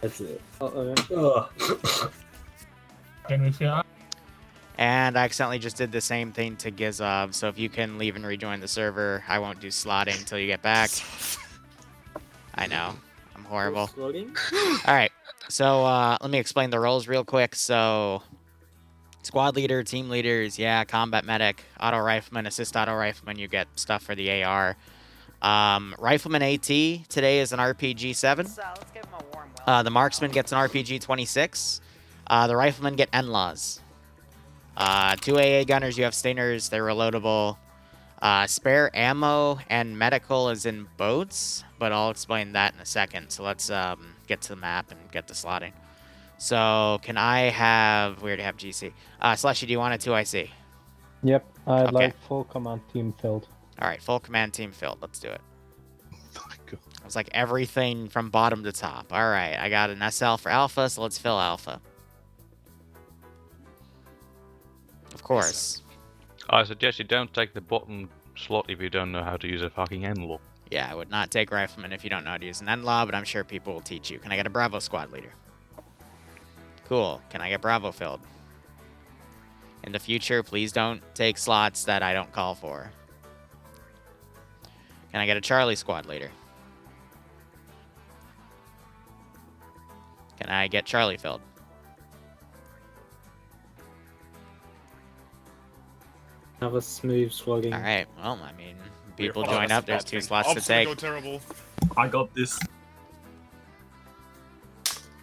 That's it. And I accidentally just did the same thing to Gizov, so if you can leave and rejoin the server, I won't do slotting until you get back. I know. I'm horrible. Alright, so let me explain the roles real quick. So, squad leader, team leaders, yeah, combat medic, auto rifleman, assist auto rifleman, you get stuff for the AR. Rifleman AT today is an RPG 7. The marksman gets an RPG 26. The riflemen get NLAWs. 2 AA gunners, you have Stingers, they're reloadable. Spare ammo and medical is in boats, but I'll explain that in a second. So let's get to the map and get to slotting. So can I have... We already have GC. Slushy, do you want a 2IC? Yep, I'd Okay. like full command team filled. Alright, full command team filled. Let's do it. Oh my God. It's like everything from bottom to top. Alright, I got an SL for Alpha, so let's fill Alpha. Of course. I suggest you don't take the bottom slot if you don't know how to use a fucking NLAW. Yeah, I would not take Rifleman if you don't know how to use an NLAW, but I'm sure people will teach you. Can I get a Bravo squad leader? Cool. Can I get Bravo filled? In the future, please don't take slots that I don't call for. Can I get a Charlie squad leader? Can I get Charlie filled? Have a smooth slogging. All right. Well, I mean, people join up. There's 2 slots to take. Go terrible. I got this.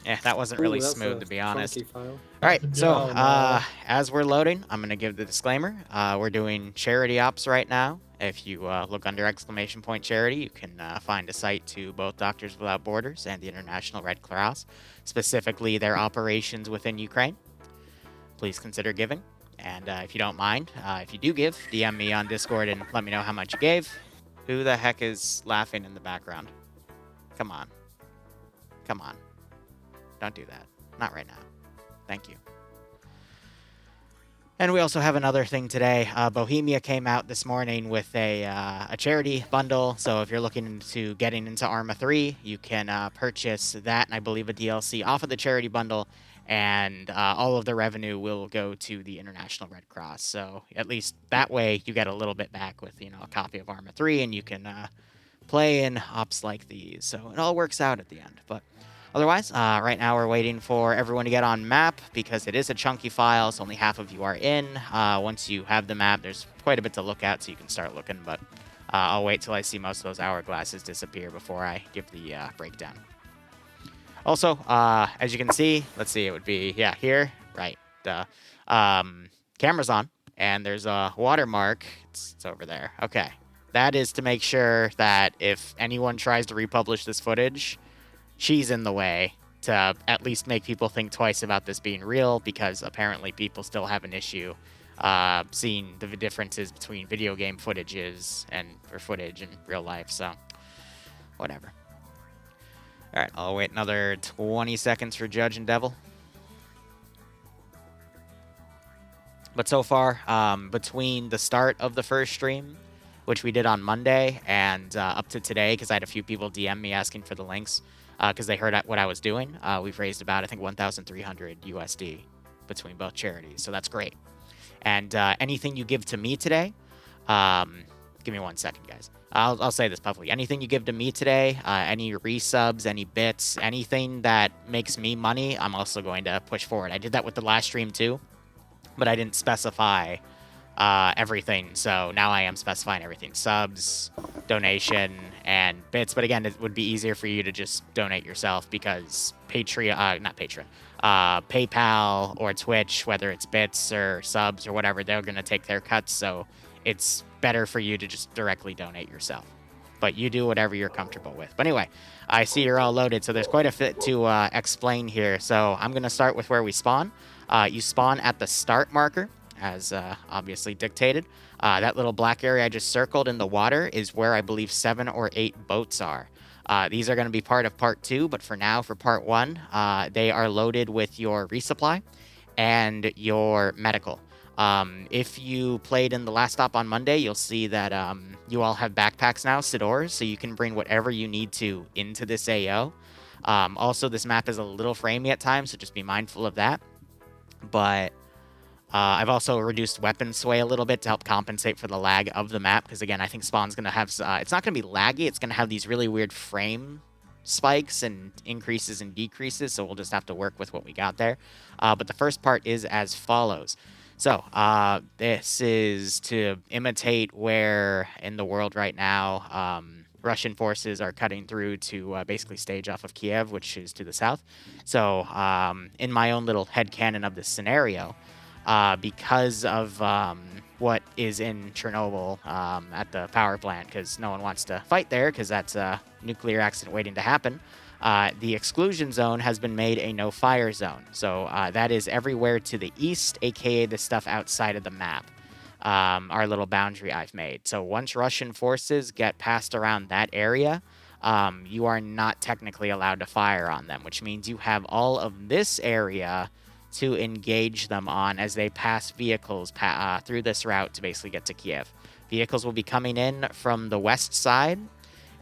Yeah, that wasn't really Ooh, that's smooth, a to be honest. funky file. All right, so Oh, no. as we're loading, I'm going to give the disclaimer. We're doing charity ops right now. If you look under exclamation point charity, you can find a site to both Doctors Without Borders and the International Red Cross, specifically their operations within Ukraine. Please consider giving. And if you don't mind, if you do give, DM me on Discord and let me know how much you gave. Who the heck is laughing in the background? Come on. Come on. Don't do that. Not right now. Thank you. And we also have another thing today. Bohemia came out this morning with a charity bundle. So if you're looking into getting into Arma 3, you can purchase that and I believe a DLC off of the charity bundle. And all of the revenue will go to the International Red Cross. So at least that way you get a little bit back with, a copy of Arma 3 and you can play in ops like these. So it all works out at the end. But otherwise, right now we're waiting for everyone to get on map because it is a chunky file, so only half of you are in. Once you have the map, there's quite a bit to look at, so you can start looking, but I'll wait till I see most of those hourglasses disappear before I give the breakdown. Also, as you can see, let's see, it would be, yeah, here, right, camera's on, and there's a watermark. It's over there. Okay. That is to make sure that if anyone tries to republish this footage, she's in the way to at least make people think twice about this being real, because apparently people still have an issue seeing the differences between video game footage and real life. So, whatever. All right, I'll wait another 20 seconds for Judge and Devil. But so far, between the start of the first stream, which we did on Monday, and up to today, because I had a few people DM me asking for the links, because they heard what I was doing. We've raised about, I think, 1,300 USD between both charities, so that's great. And anything you give to me today, give me 1 second, guys. I'll say this publicly. Anything you give to me today, any resubs, any bits, anything that makes me money, I'm also going to push forward. I did that with the last stream too, but I didn't specify everything, so now I am specifying everything. Subs, donation, and bits. But again, it would be easier for you to just donate yourself because PayPal or Twitch, whether it's bits or subs or whatever, they're going to take their cuts, so it's better for you to just directly donate yourself. But you do whatever you're comfortable with. But anyway, I see you're all loaded, so there's quite a bit to explain here. So I'm going to start with where we spawn. You spawn at the start marker, as obviously dictated. That little black area I just circled in the water is where I believe 7 or 8 boats are. These are going to be part of part 2, but for now, for part 1, they are loaded with your resupply and your medical. If you played in the last stop on Monday, you'll see that you all have backpacks now, Sidors, so you can bring whatever you need to into this AO. Also, this map is a little framey at times, so just be mindful of that. But I've also reduced weapon sway a little bit to help compensate for the lag of the map, because again, I think Spawn's going to have, it's not going to be laggy, it's going to have these really weird frame spikes and increases and decreases, so we'll just have to work with what we got there. But the first part is as follows. So, this is to imitate where in the world right now, Russian forces are cutting through to basically stage off of Kiev, which is to the south. So, in my own little headcanon of this scenario, because of what is in Chernobyl at the power plant, because no one wants to fight there, because that's a nuclear accident waiting to happen. The exclusion zone has been made a no-fire zone. So that is everywhere to the east, aka the stuff outside of the map, our little boundary I've made. So once Russian forces get passed around that area, you are not technically allowed to fire on them, which means you have all of this area to engage them on as they pass vehicles through this route to basically get to Kiev. Vehicles will be coming in from the west side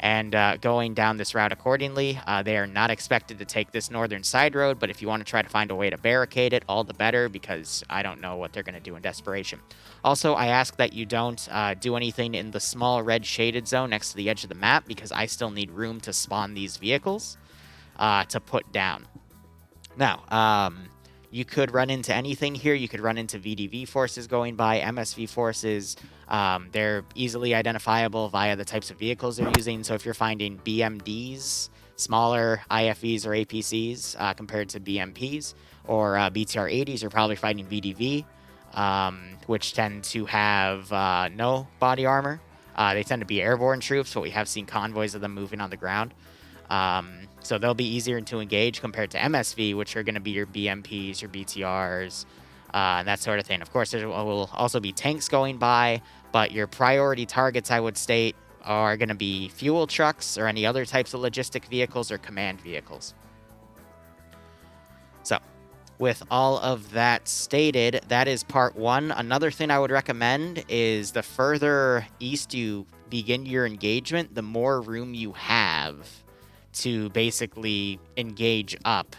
and going down this route accordingly. They are not expected to take this northern side road, but if you want to try to find a way to barricade it, all the better, because I don't know what they're going to do in desperation. Also, I ask that you don't do anything in the small red shaded zone next to the edge of the map, because I still need room to spawn these vehicles to put down. Now, you could run into anything here. You could run into VDV forces going by, MSV forces. They're easily identifiable via the types of vehicles they're using. So if you're finding BMDs, smaller IFVs or APCs compared to BMPs, or BTR-80s, you're probably fighting VDV, which tend to have no body armor. They tend to be airborne troops, but we have seen convoys of them moving on the ground. So they'll be easier to engage compared to MSV, which are going to be your BMPs, your BTRs, and that sort of thing. Of course, there will also be tanks going by, but your priority targets, I would state, are going to be fuel trucks or any other types of logistic vehicles or command vehicles. So, with all of that stated, that is part one. Another thing I would recommend is the further east you begin your engagement, the more room you have to basically engage up,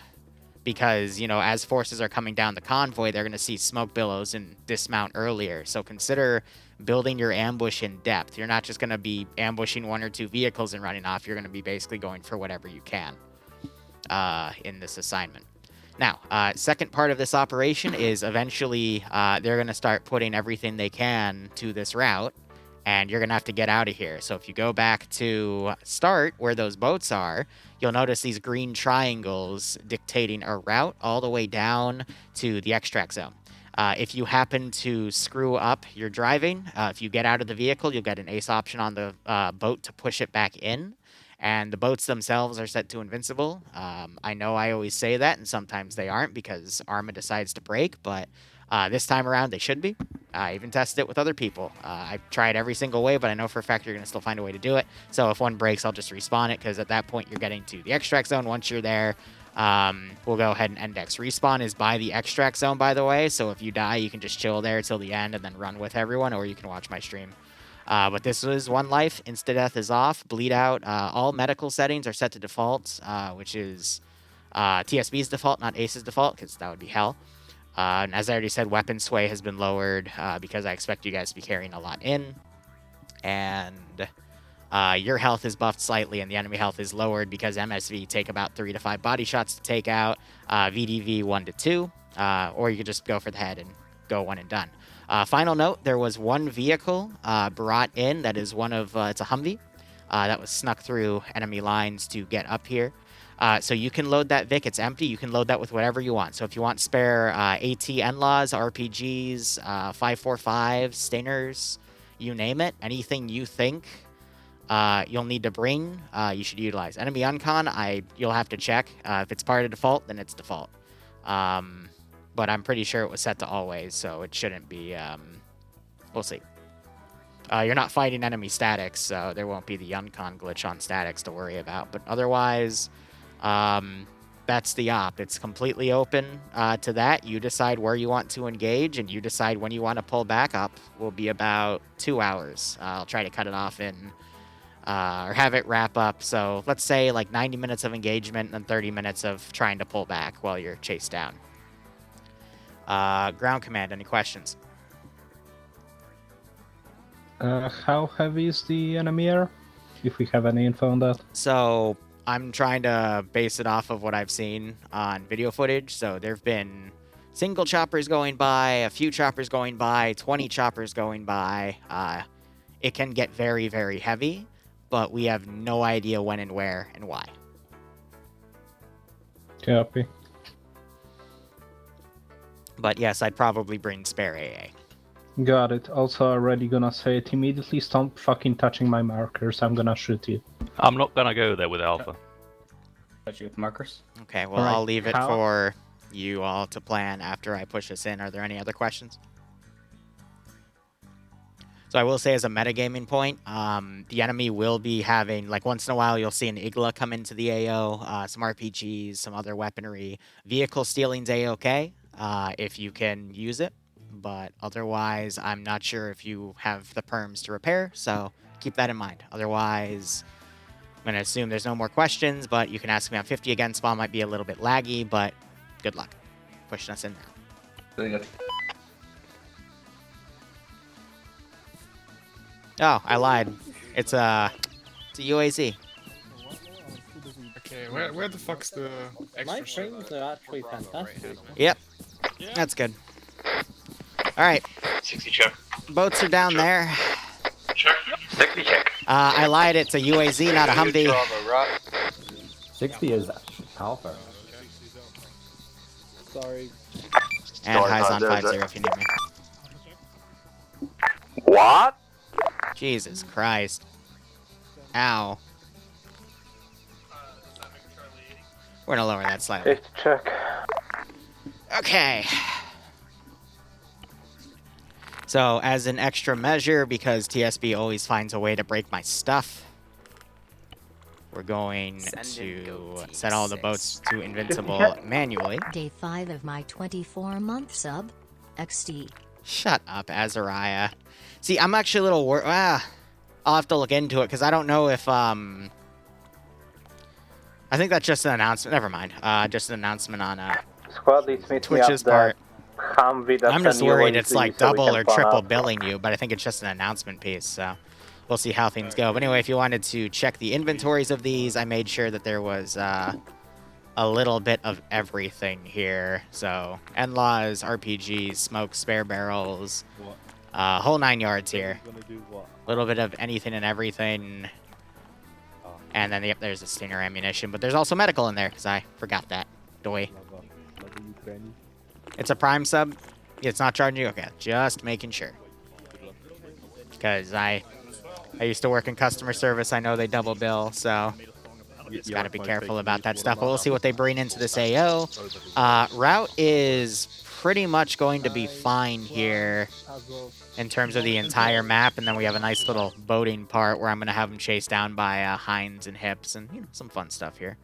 because, you know, as forces are coming down the convoy, they're going to see smoke billows and dismount earlier. So consider building your ambush in depth. You're not just going to be ambushing one or two vehicles and running off. You're going to be basically going for whatever you can in this assignment. Now, second part of this operation is eventually they're going to start putting everything they can to this route, and you're going to have to get out of here. So if you go back to start where those boats are, you'll notice these green triangles dictating a route all the way down to the extract zone. If you happen to screw up your driving, if you get out of the vehicle, you'll get an ace option on the boat to push it back in. And the boats themselves are set to invincible. I know I always say that, and sometimes they aren't because Arma decides to break, but this time around they should be. I even tested it with other people. I've tried every single way, but I know for a fact you're going to still find a way to do it. So if one breaks, I'll just respawn it, because at that point you're getting to the extract zone. Once you're there, we'll go ahead and index. Respawn is by the extract zone, by the way, so if you die, you can just chill there till the end and then run with everyone, or you can watch my stream. But this is one life. Insta-death is off. Bleed out. All medical settings are set to default, which is TSB's default, not Ace's default, because that would be hell. And as I already said, weapon sway has been lowered because I expect you guys to be carrying a lot in. And your health is buffed slightly, and the enemy health is lowered because MSV take about 3 to 5 body shots to take out, VDV 1 to 2, or you could just go for the head and go one and done. Final note, there was one vehicle brought in that is one of, it's a Humvee, that was snuck through enemy lines to get up here. So you can load that Vic, it's empty, you can load that with whatever you want. So if you want spare AT NLAWs, RPGs, 545, Stingers, you name it, anything you think you'll need to bring, you should utilize. Enemy uncon, you'll have to check. If it's part of default, then it's default. But I'm pretty sure it was set to always, so it shouldn't be, we'll see. You're not fighting enemy statics, so there won't be the uncon glitch on statics to worry about. But otherwise, that's the op. It's completely open to that. You decide where you want to engage, and you decide when you want to pull back up. Will be about 2 hours. I'll try to cut it off in or have it wrap up. So let's say like 90 minutes of engagement and 30 minutes of trying to pull back while you're chased down. Ground command, any questions? How heavy is the enemy air? If we have any info on that. So I'm trying to base it off of what I've seen on video footage. So there've been single choppers going by, a few choppers going by, 20 choppers going by. It can get very, very heavy, but we have no idea when and where and why. Copy. But yes, I'd probably bring spare AA. Got it. Also already gonna say it immediately. Stop fucking touching my markers. I'm gonna shoot you. I'm not gonna go there with Alpha. Touch you with markers. Okay, well, Alright, I'll leave it how- for you all to plan after I push this in. Are there any other questions? So I will say as a metagaming point, the enemy will be having, like once in a while, you'll see an Igla come into the AO, some RPGs, some other weaponry. Vehicle stealing's A-okay if you can use it. But otherwise, I'm not sure if you have the perms to repair, so keep that in mind. Otherwise, I'm going to assume there's no more questions, but you can ask me on 50 again. Spawn might be a little bit laggy, but good luck pushing us in there. Really good. Oh, I lied. It's a UAZ. Okay, where the fuck's the My extra shit? frames are actually fantastic. Yep, that's good. All right, 60 check. boats are down there. Check. 60 check. I lied. It's a UAZ, not a Humvee. 60 is Alpha. Sorry. And highs on 5-0 if you need me. What? Jesus Christ. Ow. We're gonna lower that slightly. check. Okay. So, as an extra measure, because TSB always finds a way to break my stuff, we're going to set all the boats to invincible manually. Day 5 of my 24-month sub, XD. Shut up, Azariah. See, I'm actually a little worried. I'll have to look into it, because I don't know if, I think that's just an announcement. Never mind. Just an announcement on, Squad leads me Twitch's part. Humvee. I'm just worried it's like double or triple billing you, but I think it's just an announcement piece, so we'll see how things go. But anyway, if you wanted to check the inventories of these, I made sure that there was a little bit of everything here. So, NLAWs, RPGs, smoke, spare barrels, whole 9 yards here. A little bit of anything and everything. And then, yep, there's a Stinger ammunition, but there's also medical in there, because I forgot that. Doy. It's a Prime sub? It's not charging you? Okay, just making sure. Because I used to work in customer service. I know they double bill, so just got to be careful about that stuff. But we'll see what they bring into this AO. Route is pretty much going to be fine here in terms of the entire map. And then we have a nice little boating part where I'm going to have them chased down by Hines and Hips and some fun stuff here.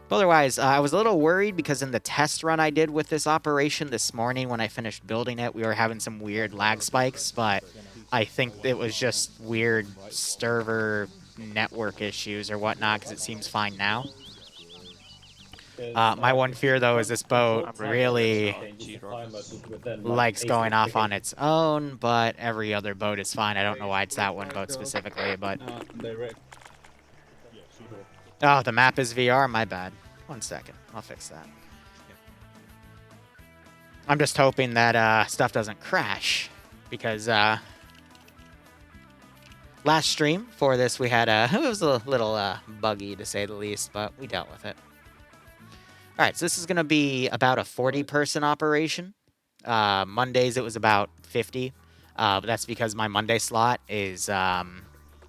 But otherwise, I was a little worried because in the test run I did with this operation this morning when I finished building it, we were having some weird lag spikes, but I think it was just weird server network issues or whatnot because it seems fine now. My one fear, though, is this boat really likes going off on its own, but every other boat is fine. I don't know why it's that one boat specifically, but... Oh, the map is VR? My bad. 1 second. I'll fix that. I'm just hoping that stuff doesn't crash, because last stream for this we had it was a little buggy to say the least, but we dealt with it. Alright, so this is going to be about a 40-person operation. Mondays it was about 50, but that's because my Monday slot is a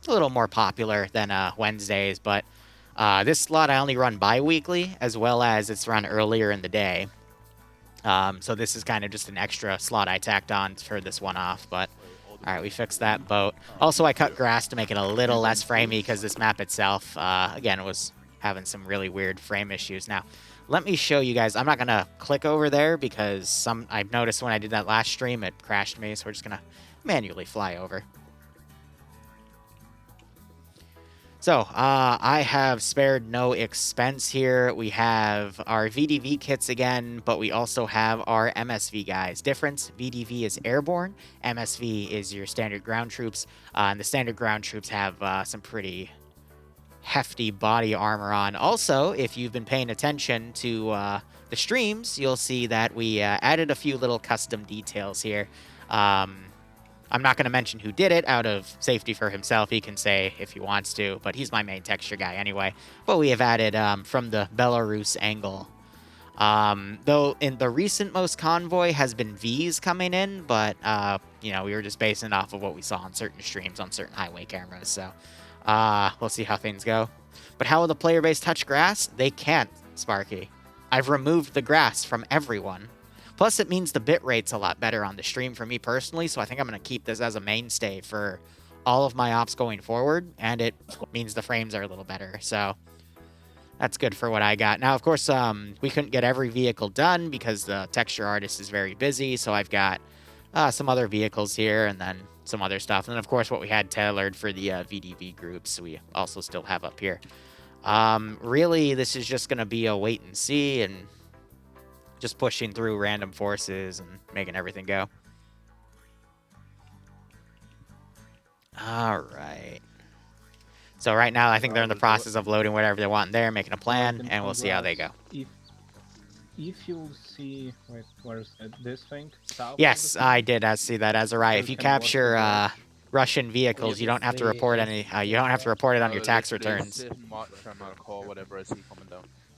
little more popular than Wednesdays, but this slot I only run bi-weekly, as well as it's run earlier in the day. So this is kind of just an extra slot I tacked on for this one off, but... Alright, we fixed that boat. Also, I cut grass to make it a little less framey, because this map itself, again, was having some really weird frame issues. Now, let me show you guys. I'm not going to click over there, because I've noticed when I did that last stream, it crashed me, so we're just going to manually fly over. So, I have spared no expense here. We have our VDV kits again, but we also have our MSV guys. Difference, VDV is airborne, MSV is your standard ground troops, and the standard ground troops have some pretty hefty body armor on. Also, if you've been paying attention to the streams, you'll see that we added a few little custom details here. I'm not going to mention who did it out of safety for himself. He can say if he wants to, but he's my main texture guy anyway. But we have added from the Belarus angle. Though in the recent most Convoy has been V's coming in, but, you know, we were just basing it off of what we saw on certain streams on certain highway cameras. So we'll see how things go. But how will the player base touch grass? They can't, Sparky. I've removed the grass from everyone. Plus, it means the bit rate's a lot better on the stream for me personally, so I think I'm going to keep this as a mainstay for all of my ops going forward, and it means the frames are a little better, so that's good for what I got. Now, of course, we couldn't get every vehicle done because the texture artist is very busy, so I've got some other vehicles here and then some other stuff. And then, of course, what we had tailored for the VDV groups, we also still have up here. Really, this is just going to be a wait and see and just pushing through random forces and making everything go. All right. So right now, I think they're in the process of loading whatever they want there, making a plan, and we'll see how they go. If you see, wait, where's this thing? Yes, I did see that as a right. If you capture Russian vehicles, you don't have to report any. You don't have to report it on your tax returns.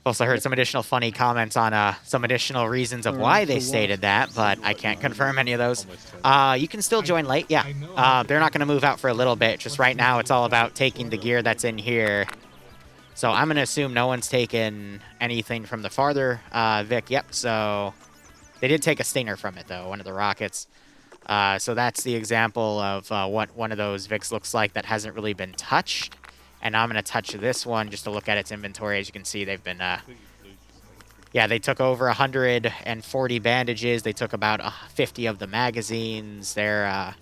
Also heard some additional funny comments on some additional reasons of why they stated that, but I can't confirm any of those. You can still join late, yeah. They're not going to move out for a little bit. Just right now, it's all about taking the gear that's in here. So I'm going to assume no one's taken anything from the farther Vic. Yep, so they did take a stinger from it, though, one of the rockets. So that's the example of what one of those Vics looks like that hasn't really been touched. And now I'm going to touch this one just to look at its inventory. As you can see, they've been... yeah, they took over 140 bandages. They took about 50 of the magazines. They're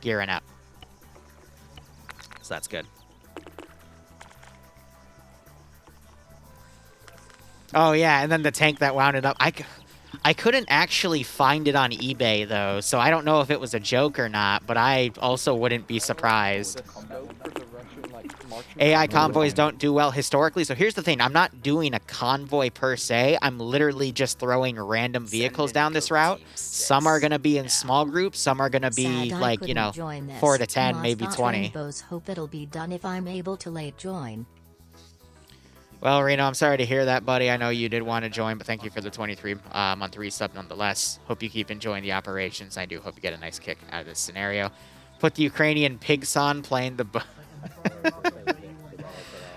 gearing up. So that's good. Oh, yeah, and then the tank that wound it up. I couldn't actually find it on eBay, though, so I don't know if it was a joke or not, but I also wouldn't be surprised. AI convoys don't do well historically, so here's the thing. I'm not doing a convoy per se. I'm literally just throwing random vehicles down this route. Some are going to be in small groups. Some are going to be, like, you know, 4 to 10, maybe 20. Hope it'll be done if I'm able to late join. Well, Reno, I'm sorry to hear that, buddy. I know you did want to join, but thank you for the 23-month resub nonetheless. Hope you keep enjoying the operations. I do hope you get a nice kick out of this scenario. Put the Ukrainian pigs on playing the...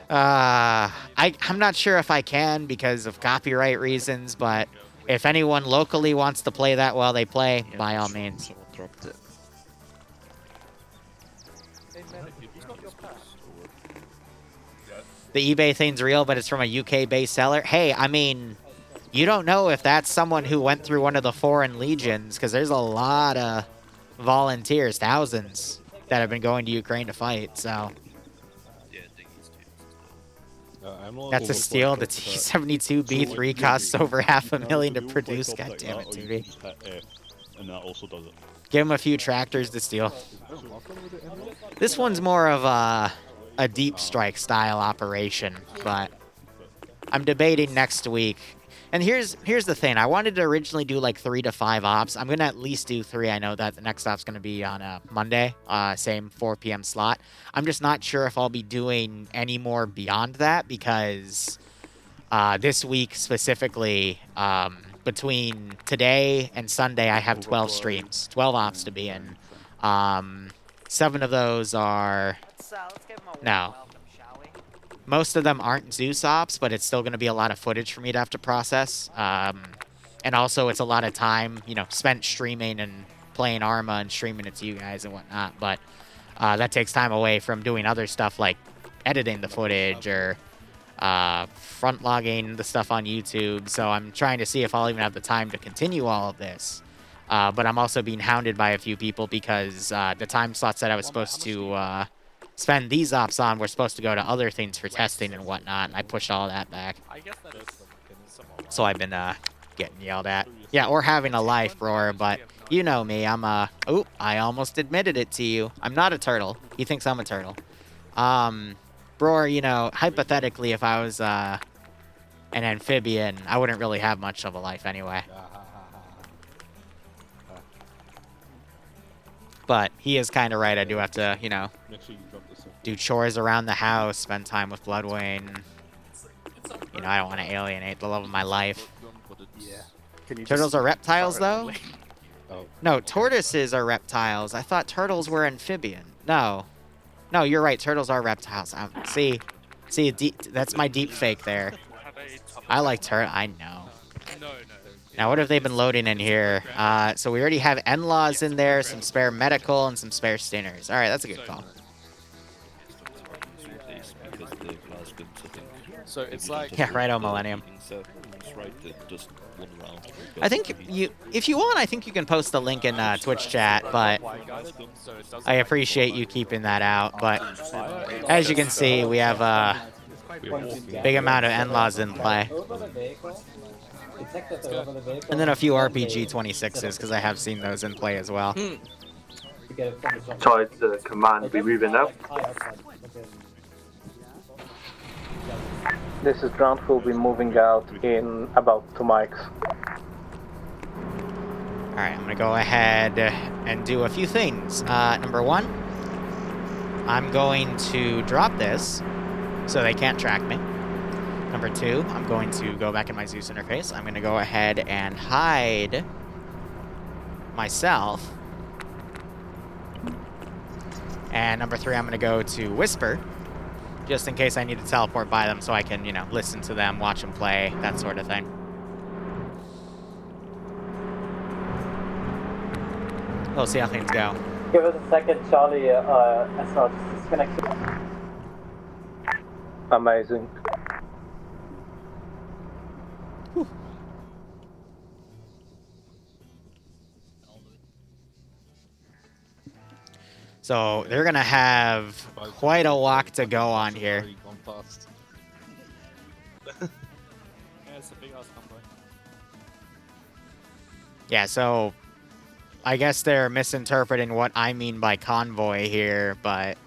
I'm not sure if I can because of copyright reasons, but if anyone locally wants to play that while they play, by all means. The eBay thing's real, but it's from a UK-based seller. Hey, I mean, you don't know if that's someone who went through one of the foreign legions, because there's a lot of volunteers, thousands, that have been going to Ukraine to fight, so... That's a steal. The T-72B3 costs over $500,000 to produce. God damn it, dude. And that also does it. Give him a few tractors to steal. This one's more of a deep strike style operation, but I'm debating next week. And here's the thing. I wanted to originally do like 3 to 5 ops. I'm going to at least do 3. I know that the next op's going to be on a Monday, same 4 p.m. slot. I'm just not sure if I'll be doing any more beyond that because this week specifically, between today and Sunday, I have 12 streams, 12 ops to be in. 7 of those are... No. Most of them aren't Zeus ops, but it's still going to be a lot of footage for me to have to process. And also, it's a lot of time, you know, spent streaming and playing Arma and streaming it to you guys and whatnot. But that takes time away from doing other stuff like editing the footage or front logging the stuff on YouTube. So I'm trying to see if I'll even have the time to continue all of this. But I'm also being hounded by a few people because the time slots that I was supposed to spend these ops on were supposed to go to other things for testing and whatnot, and I pushed all that back. I guess that is somewhat. So I've been getting yelled at. Yeah, or having a life roar, but you know me, I'm oop, I almost admitted it to you. I'm not a turtle. He thinks I'm a turtle. Roar, you know, hypothetically, if I was an amphibian, I wouldn't really have much of a life anyway. But he is kind of right. I do have to, you know, do chores around the house, spend time with Bloodwing. You know, I don't want to alienate the love of my life. Yeah. Turtles are reptiles, though? Oh. No, tortoises are reptiles. I thought turtles were amphibian. No. No, you're right. Turtles are reptiles. See, that's my deep fake there. I like turtle. I know. Now, what have they been loading in here? So we already have NLAWs in there, some spare medical, and some spare stingers. All right, that's a good call. So it's like Yeah, righto, Millennium. Just one round. I think if you want, I think you can post the link in Twitch chat, but I appreciate you keeping that out. But as you can see, we have a big amount of NLAWs in play. And then a few RPG 26s, because I have seen those in play as well. So it's command, we moving now. This is ground. We'll be moving out in about 2 mics. Alright, I'm going to go ahead and do a few things. Number one, I'm going to drop this so they can't track me. Number two, I'm going to go back in my Zeus interface. I'm going to go ahead and hide myself. And number three, I'm going to go to Whisper, just in case I need to teleport by them so I can, you know, listen to them, watch them play, that sort of thing. We'll see how things go. Give us a second, Charlie. SR just disconnected. Amazing. So they're going to have quite a walk to go on here. Yeah, so I guess they're misinterpreting what I mean by convoy here, but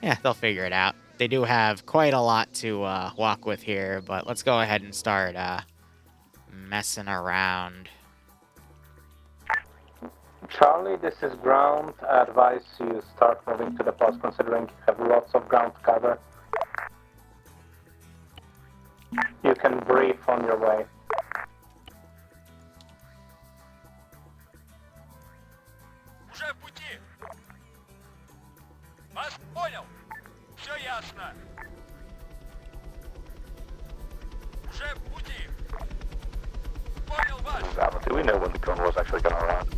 yeah, they'll figure it out. They do have quite a lot to walk with here, but let's go ahead and start messing around. Charlie, this is ground. I advise you start moving to the post, considering you have lots of ground to cover. You can brief on your way. Уже в пути. Вас понял. Все ясно. Уже в пути. Понял вас. Do we know when the convoy was actually going to arrive?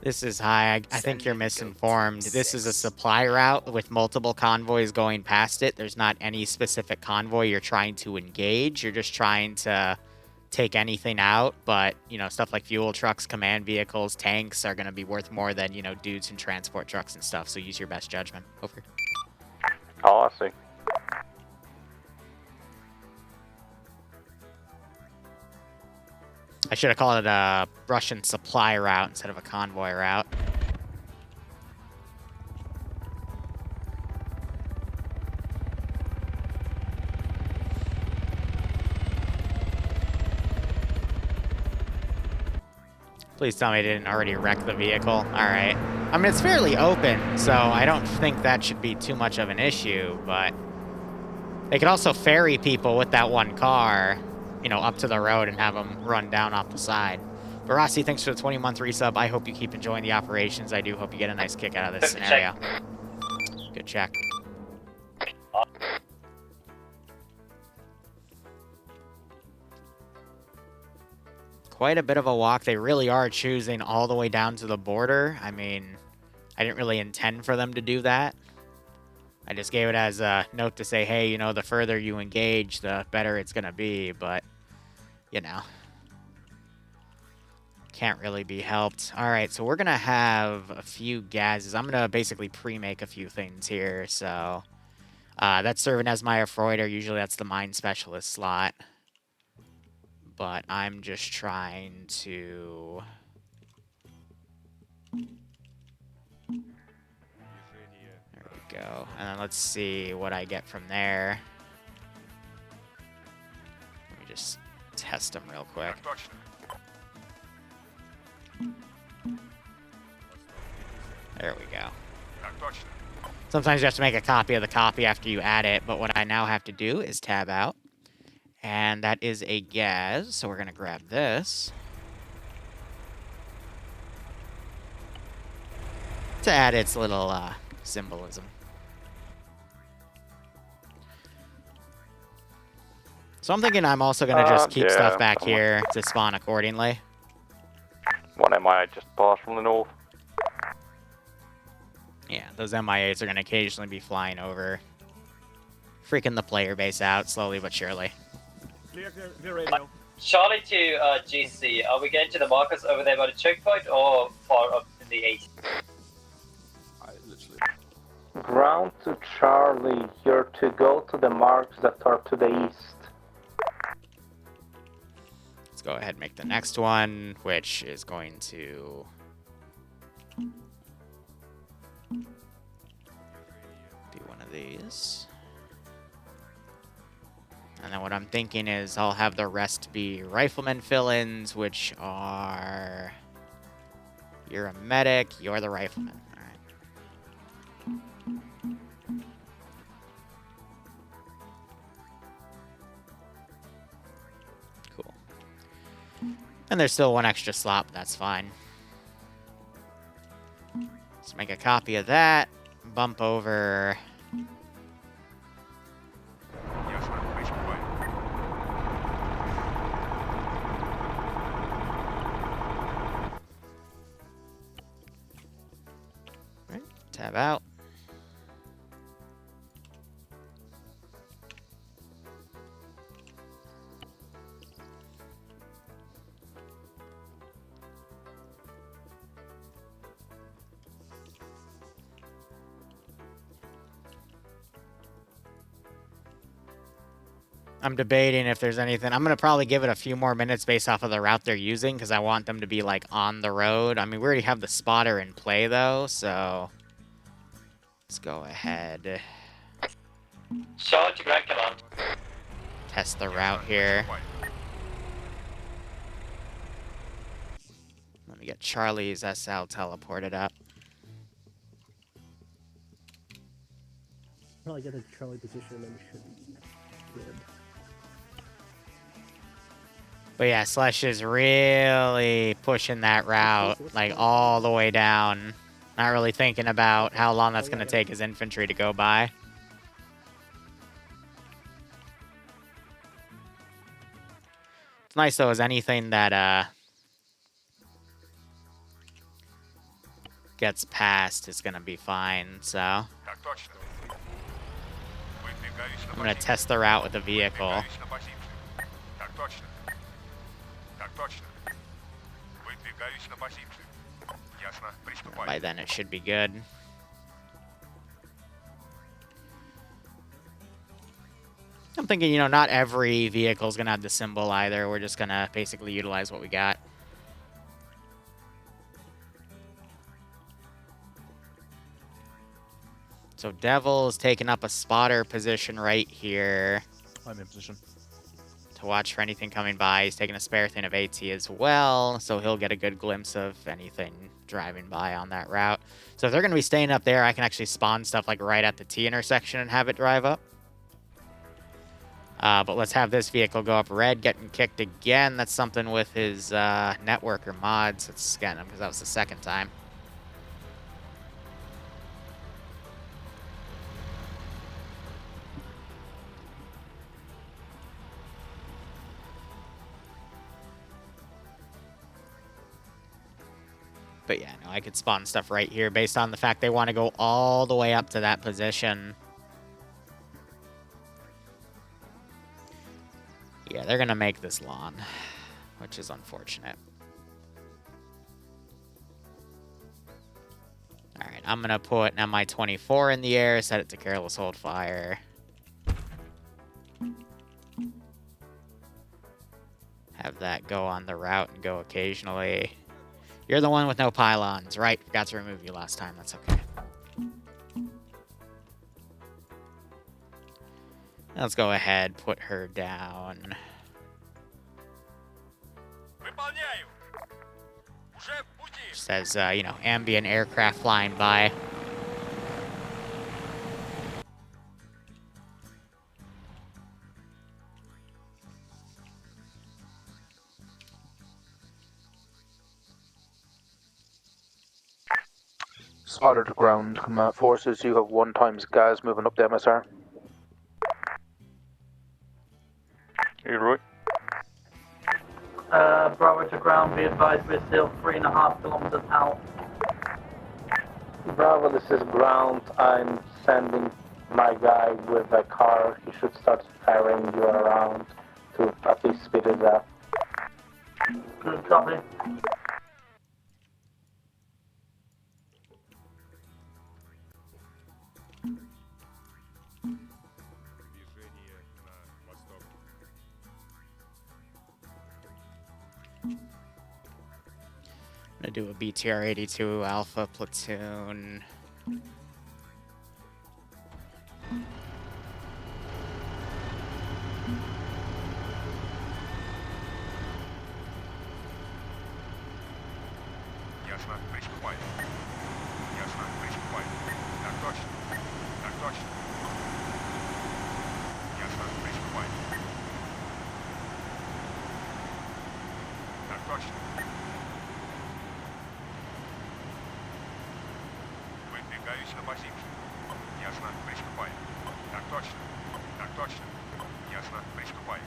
This is high. I think you're misinformed. This is a supply route with multiple convoys going past it. There's not any specific convoy you're trying to engage. You're just trying to take anything out. But, you know, stuff like fuel trucks, command vehicles, tanks are going to be worth more than, you know, dudes in transport trucks and stuff. So use your best judgment. Over. Oh, I see. I should have called it a Russian supply route instead of a convoy route. Please tell me I didn't already wreck the vehicle. All right. I mean, it's fairly open, so I don't think that should be too much of an issue, but they could also ferry people with that one car, you know, up to the road and have them run down off the side. But Rossi, thanks for the 20-month resub. I hope you keep enjoying the operations. I do hope you get a nice kick out of this scenario. Good check. Quite a bit of a walk. They really are choosing all the way down to the border. I mean, I didn't really intend for them to do that. I just gave it as a note to say, hey, you know, the further you engage, the better it's going to be. But, you know. can't really be helped. All right, so we're going to have a few gases. I'm going to basically pre-make a few things here. So that's serving as my avoider. Usually that's the mine specialist slot. But I'm just trying to... There we go. And then let's see what I get from there. Let me just test them real quick. There we go. Sometimes you have to make a copy of the copy after you add it, but what I now have to do is tab out. And that is a gas, so we're going to grab this. To add its little symbolism. So I'm thinking I'm also going to just keep stuff back here to spawn accordingly. One MIA just passed from the north. Yeah, those MIAs are going to occasionally be flying over. Freaking the player base out, slowly but surely. Clear radio. Charlie to GC, are we going to the markers over there by the checkpoint or far up in the east? Ground to Charlie, you're to go to the marks that are to the east. Let's go ahead and make the next one, which is going to... be one of these. And then what I'm thinking is I'll have the rest be rifleman fill-ins, which are... You're a medic, you're the rifleman. Alright. Cool. And there's still one extra slot, but that's fine. Let's make a copy of that. Bump over... Tab out. I'm debating if there's anything. I'm going to probably give it a few more minutes based off of the route they're using because I want them to be, like, on the road. I mean, we already have the spotter in play, though, so... Let's go ahead. Charlie to Grand Command. Test the route here. Let me get Charlie's SL teleported up. Probably get a Charlie position and then should be good. But yeah, Slush is really pushing that route, like, all the way down. Not really thinking about how long that's going to take his infantry to go by. It's nice, though, as anything that gets past is going to be fine, so... I'm going to test the route with the vehicle. By then it should be good. I'm thinking, you know, not every vehicle is going to have the symbol either. We're just going to basically utilize what we got. So Devil is taking up a spotter position right here. I'm in position. To watch for anything coming by. He's taking a spare thing of AT as well, so he'll get a good glimpse of anything driving by on that route. So if they're going to be staying up there, I can actually spawn stuff like right at the T intersection and have it drive up. But let's have this vehicle go up red, getting kicked again. That's something with his network or mods. Let's scan him because that was the second time. But yeah, no, I could spawn stuff right here based on the fact they want to go all the way up to that position. Yeah, they're going to make this lawn, which is unfortunate. I'm gonna put an Mi-24 in the air, set it to careless hold fire. Have that go on the route and go occasionally. You're the one with no pylons, right? Forgot to remove you last time. That's okay. Let's go ahead, put her down. Выполняю. Уже в пути. Says, you know, ambient aircraft flying by. Spotted to ground, command forces. You have 1 times gas moving up the MSR. Leroy. Bravo to ground, be advised we're still 3.5 kilometers out. Bravo, this is ground. I'm sending my guy with a car. He should start firing you around to at least speed it up. Good copy. I'm gonna do a BTR-82 Alpha platoon. Ясно, приступай. Ясно, приступай. Так точно. Так точно. Ясно, приступай. Так точно. Выдвигаюсь на позицию. Ясно, приступай. Так точно. Так точно. Ясно, приступай.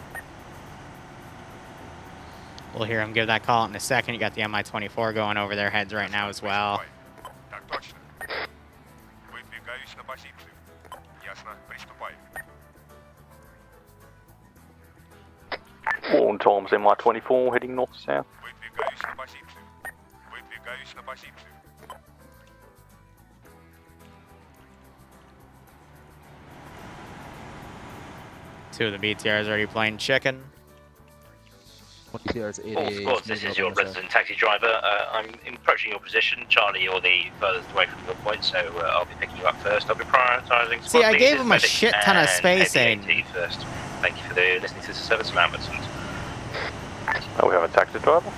We'll hear him give that call in a second. You got the Mi-24 going over their heads right now as well. Так точно. Выдвигаюсь на позицию. Ясно, приступай. Warn times Mi-24 heading north-south. Выдвигаюсь на позицию. Выдвигаюсь на позицию. Two of the BTRs already playing chicken. Of course, this is your resident taxi driver. I'm approaching your position. Charlie, you're the furthest away from your point, so I'll be picking you up first. I'll be prioritising. See, I gave him a shit ton of spacing. First. Thank you for listening to the service announcements. Oh, we have a taxi driver.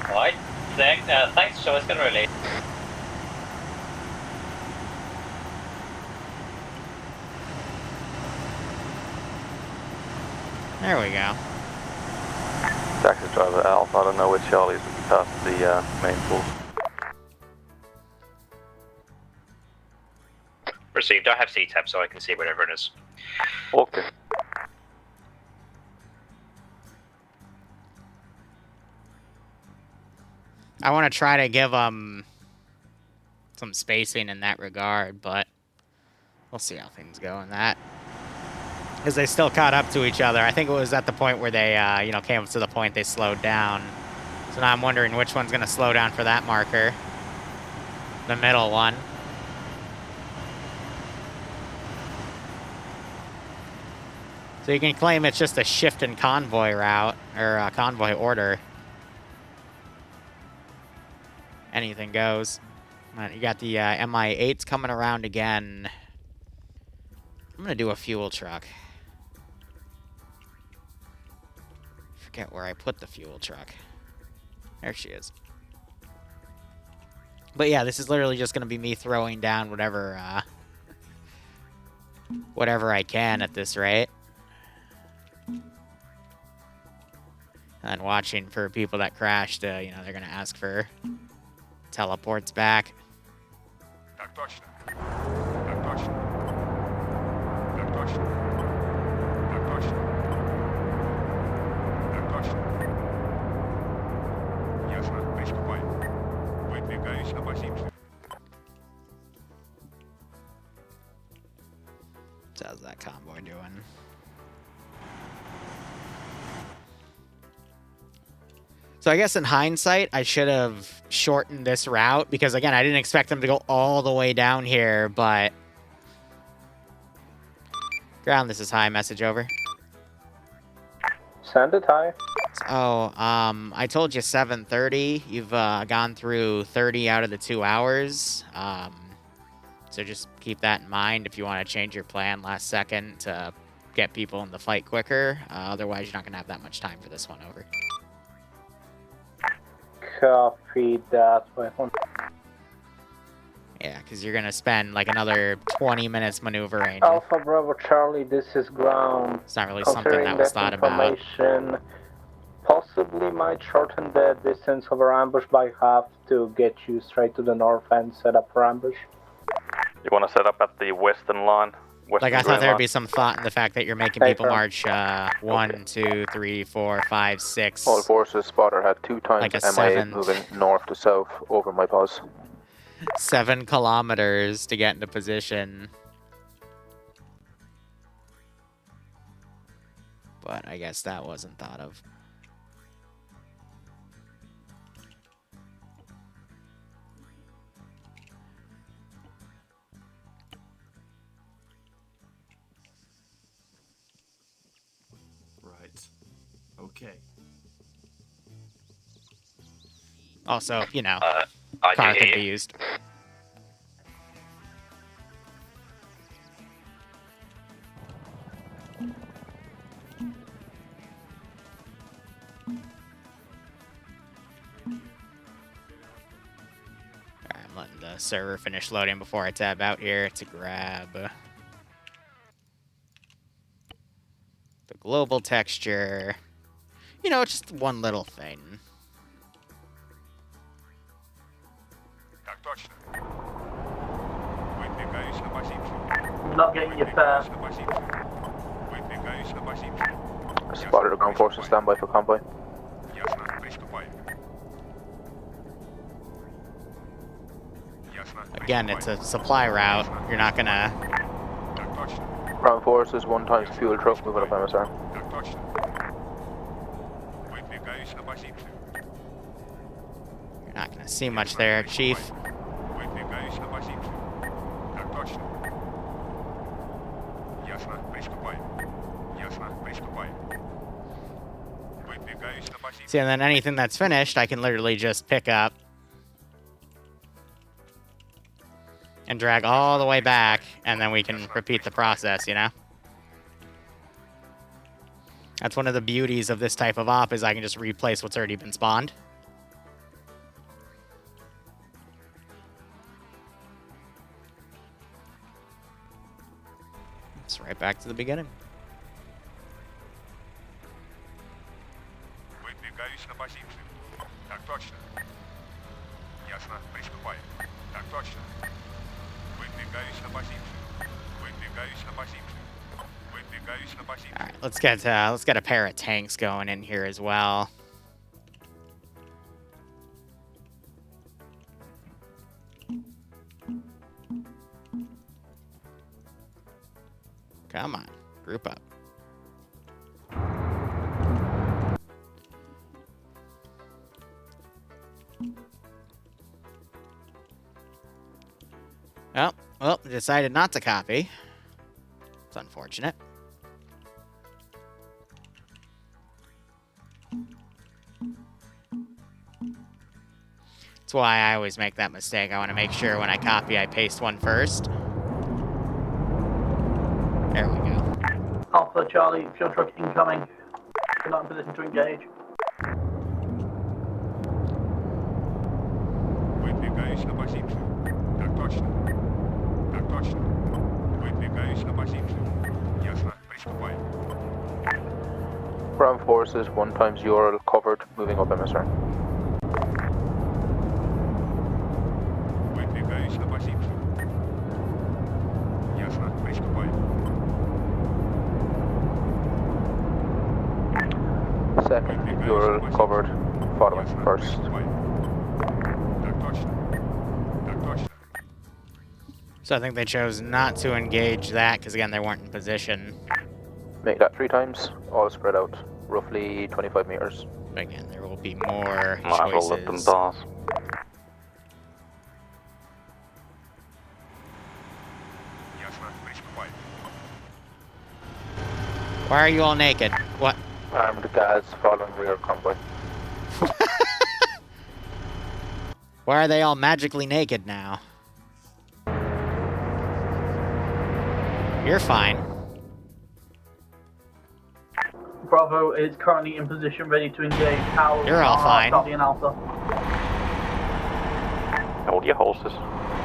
Alright, thanks, Sean. It's going to release. There we go. Taxi driver Alpha, I don't know where Charlie's will be past the main force. Received. I have C-tab so I can see whatever it is. Okay. I want to try to give them some spacing in that regard, but we'll see how things go in that. Because they still caught up to each other. I think it was at the point where they, you know, came up to the point they slowed down. So now I'm wondering which one's going to slow down for that marker. The middle one. So you can claim it's just a shift in convoy route, or convoy order. Anything goes. You got the Mi-8s coming around again. I'm going to do a fuel truck. Forget where I put the fuel truck. There she is. But yeah, this is literally just going to be me throwing down whatever whatever I can at this rate. And watching for people that crashed, you know, they're going to ask for teleports back. Так точно. Так точно. Так точно. Так точно. Так точно. Ясно, приступай. Выдвигаюсь на позицию. How's that convoy doing? So I guess in hindsight, I should have shortened this route because, again, I didn't expect them to go all the way down here, but... Ground, this is high. Message over. Send it high. Oh, I told you 7:30. You've gone through 30 out of the 2 hours. So just keep that in mind if you want to change your plan last second to get people in the fight quicker. Otherwise, you're not going to have that much time for this one. Over. Copy that. Yeah, because you're going to spend like another 20 minutes maneuvering. Alpha Bravo Charlie, this is ground. It's not really something that was thought about. Possibly might shorten the distance of our ambush by half to get you straight to the north and set up for ambush. You want to set up at the western line? Like, I thought there'd be some thought in the fact that you're making people march 1, 2, 3, 4, 5, 6. All forces spotter had 2 times like a MIA 7. moving north to south over my pause. 7 kilometers to get into position. But I guess that wasn't thought of. Okay. Also, you know, car could be used. Alright, I'm letting the server finish loading before I tab out here to grab the global texture. You know, just one little thing. I'm not getting your fare. Spotted the ground forces standby for convoy. Again, it's a supply route. You're not gonna... Ground forces 1 times fuel truck moving up MSR. You're not gonna see much there, Chief. See, and then anything that's finished, I can literally just pick up and drag all the way back, and then we can repeat the process, you know? That's one of the beauties of this type of op, is I can just replace what's already been spawned. It's right back to the beginning. Alright, let's get a pair of tanks going in here as well. Come on, group up. Oh, well, decided not to copy. It's unfortunate. That's why I always make that mistake. I want to make sure when I copy, I paste one first. There we go. Alpha Charlie, fuel truck incoming. You're not in position to engage. Ground forces 1 times Ural covered moving up MSR. Second, Ural covered, following first. So I think they chose not to engage that because, again, they weren't in position. Make that 3 times, all spread out. roughly 25 meters. Again, there will be more Might as well let them choices. pass. Ясно, приступай. Why are you all naked? What? Armed guards following rear convoy. Why are they all magically naked now? You're fine. Bravo is currently in position, ready to engage. Towers You're all fine. Charlie and Alpha. Hold your horses.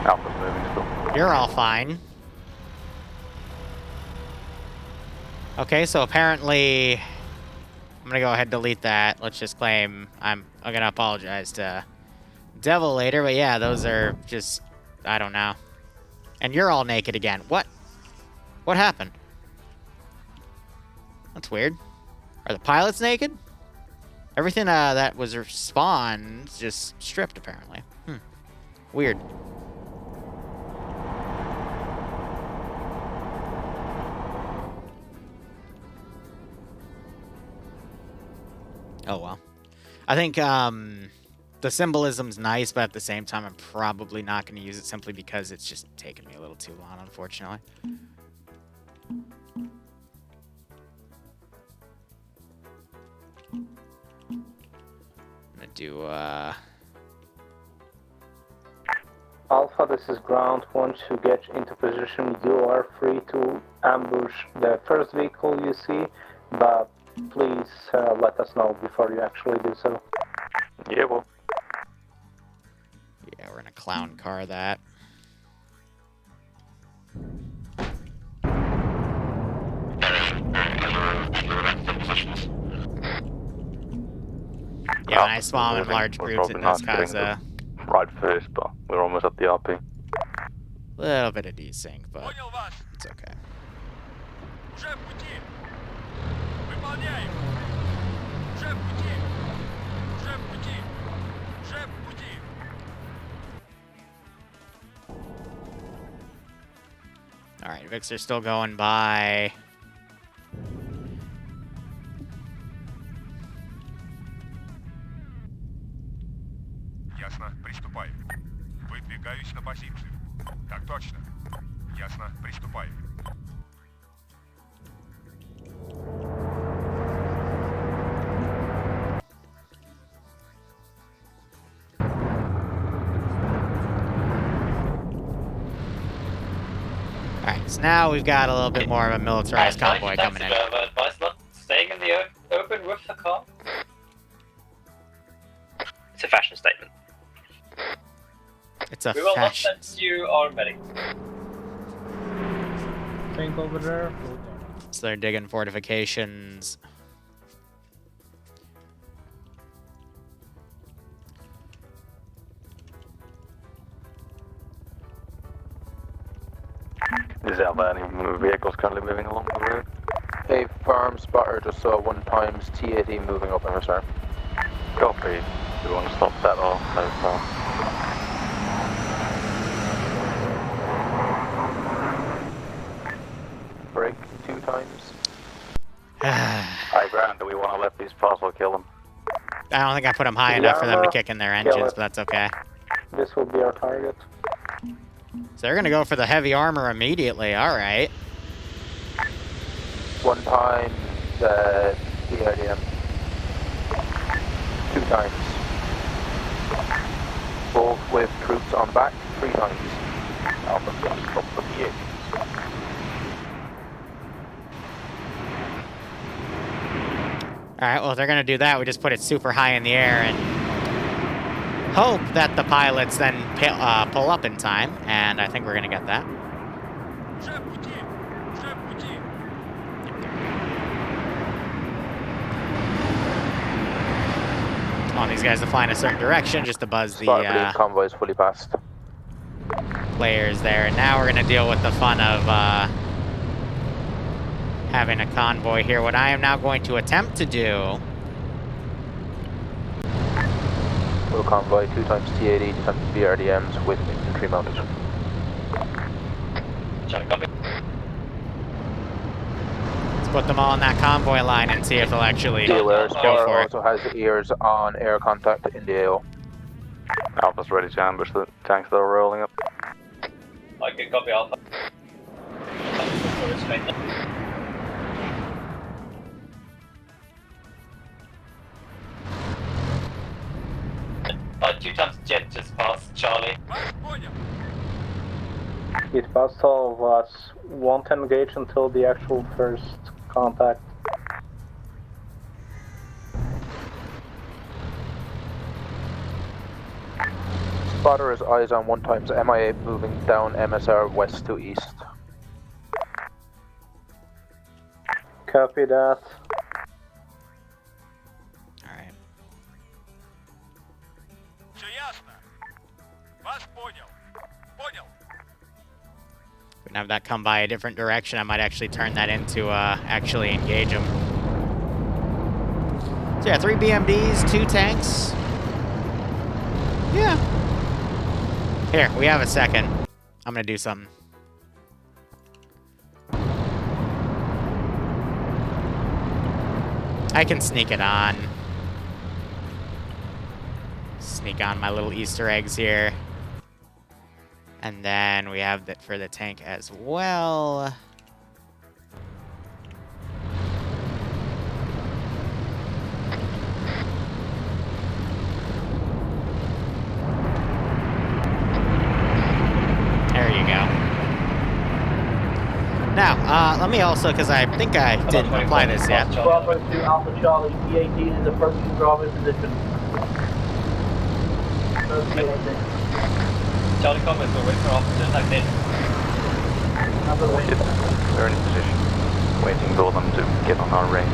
Alpha's moving still. You're all fine. Okay, so apparently I'm gonna go ahead and delete that. Let's just claim I'm gonna apologize to Devil later, but yeah, those are just, I don't know. And you're all naked again. What? What happened? That's weird. Are the pilots naked? Everything that was spawned just stripped, apparently. Weird. Oh, well. I think, the symbolism's nice, but at the same time, I'm probably not going to use it simply because it's just taken me a little too long, unfortunately. I'm going to do, Alpha, this is ground. Once you get into position, you are free to ambush the first vehicle you see, but please let us know before you actually do so. Yeah, well. Yeah, we're gonna clown car that. Yeah, when I spawn in large groups, it does cause a right first, but we're almost at the RP. little bit of desync, but it's okay. Уже в пути. Выполняем. Уже в пути. Уже в пути. Уже в пути. Alright, Vixer's still going by. Ясно, приступай. Выдвигаюсь на позицию. Так точно. Ясно, приступай. Alright, so now we've got a little bit more of a militarized convoy coming in. Advice not staying in the open with the car. It's a fashion statement. It's a We will not fashion. send you our medic. Tank over there. So they're digging fortifications. Is there any vehicles currently moving along the road? A farm spotter just saw 1x T80 moving up in return. Copy. Do we want to stop that off? Break 2x. High ground, do we want to let these pass or kill them? I don't think I put them high enough for them to kick in their engines, but that's okay. This will be our target. So they're gonna go for the heavy armor immediately, alright. 1x DRDM. 2x. Both with troops on back. 3x. Alpha plus up for the 8. Alright, well if they're gonna do that, we just put it super high in the air and hope that the pilots then pull up in time, and I think we're gonna get that. Уже в пути. Уже в пути. I want these guys to fly in a certain direction just to buzz the convoy is fully passed. players there. And now we're gonna deal with the fun of having a convoy here. What I am now going to attempt to do. Full convoy, 2x T80, 2x BRDMs with infantry mounted. Let's put them all on that convoy line and see if they'll actually Be aware, go Spar for it. also has ears on air contact in the AO. Alpha's ready to ambush the tanks that are rolling up. I can copy Alpha. Two times jet just passed Charlie. It passed all of us. Won't engage until the actual first contact. Spotter is eyes on 1 times MIA moving down MSR west to east. Copy that. Alright. We can have that come by a different direction. I might actually turn that into actually engage them. So yeah, 3 BMDs, 2 tanks. Yeah. Here, we have a second. I'm gonna do something. I can sneak it on. Sneak on my little Easter eggs here. And then we have that for the tank as well. There you go. Now, let me also, because I think I didn't apply this yet. Bravo to Alpha Charlie, P18 is approaching Bravo position. Charlie comments, we're waiting for officers like this. We're in position, waiting for them to get on our range.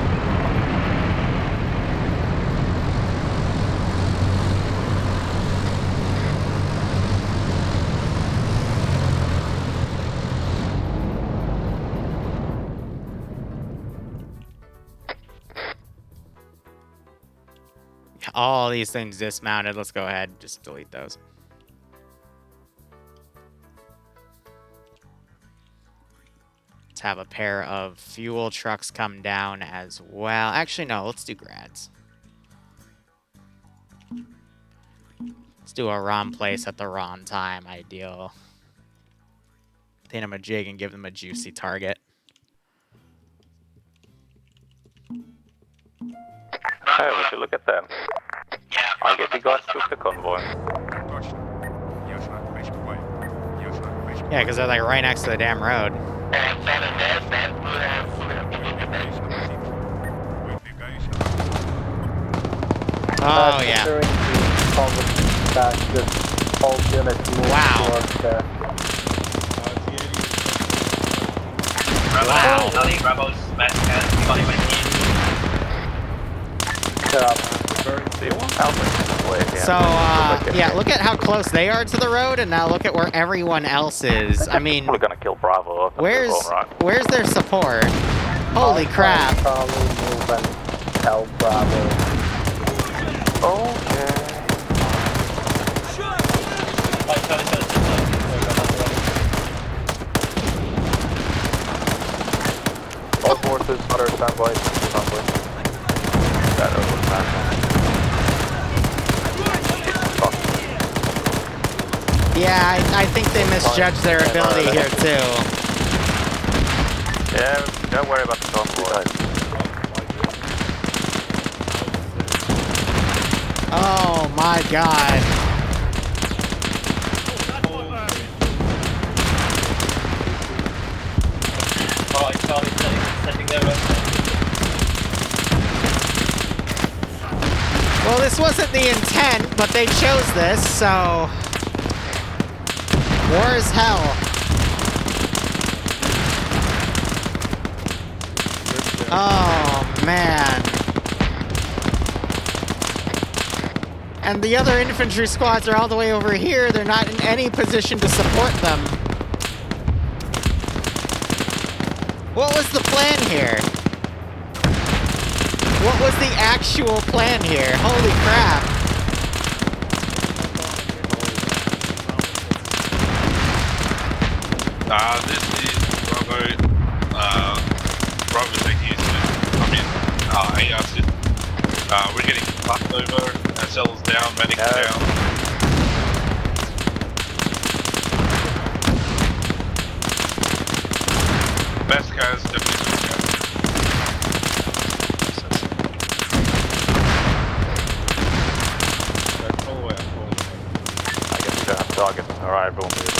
All these things dismounted. Let's go ahead and just delete those. Let's have a pair of fuel trucks come down as well. Actually, no, let's do grads. Let's do a wrong place at the wrong time, ideal. Hit them a jig and give them a juicy target. Hey, would you look at them? I guess you guys took the convoy. Yeah, because they're like right next to the damn road. Oh, yeah. Wow. Wow. So, yeah, look at how close they are to the road, and now look at where everyone else is. I mean, we're gonna kill Bravo. Where's their support? Holy crap. Tell Bravo. Okay. All forces are standby. That was bad. Yeah, I think they misjudged their ability here, too. Yeah, don't worry about the convoy. Oh, my God. Alright, Charlie setting their Well, this wasn't the intent, but they chose this, so... War is hell. Oh, man. And the other infantry squads are all the way over here. They're not in any position to support them. What was the plan here? What was the actual plan here? Holy crap. This is Bravo. Bravo taking Hey, we're getting fucked over. Cells down, medics down. Best guys, definitely best guys. I guess we don't have targets. Alright, everyone move.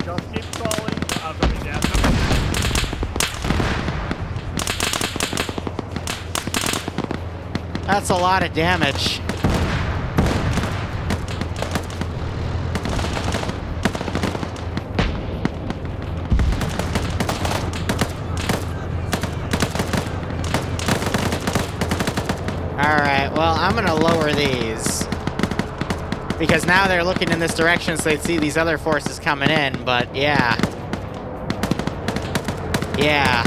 Just keep crawling. I'm coming down. That's a lot of damage. Alright, well, I'm gonna lower these. Because now they're looking in this direction so they see these other forces coming in, but yeah. Yeah.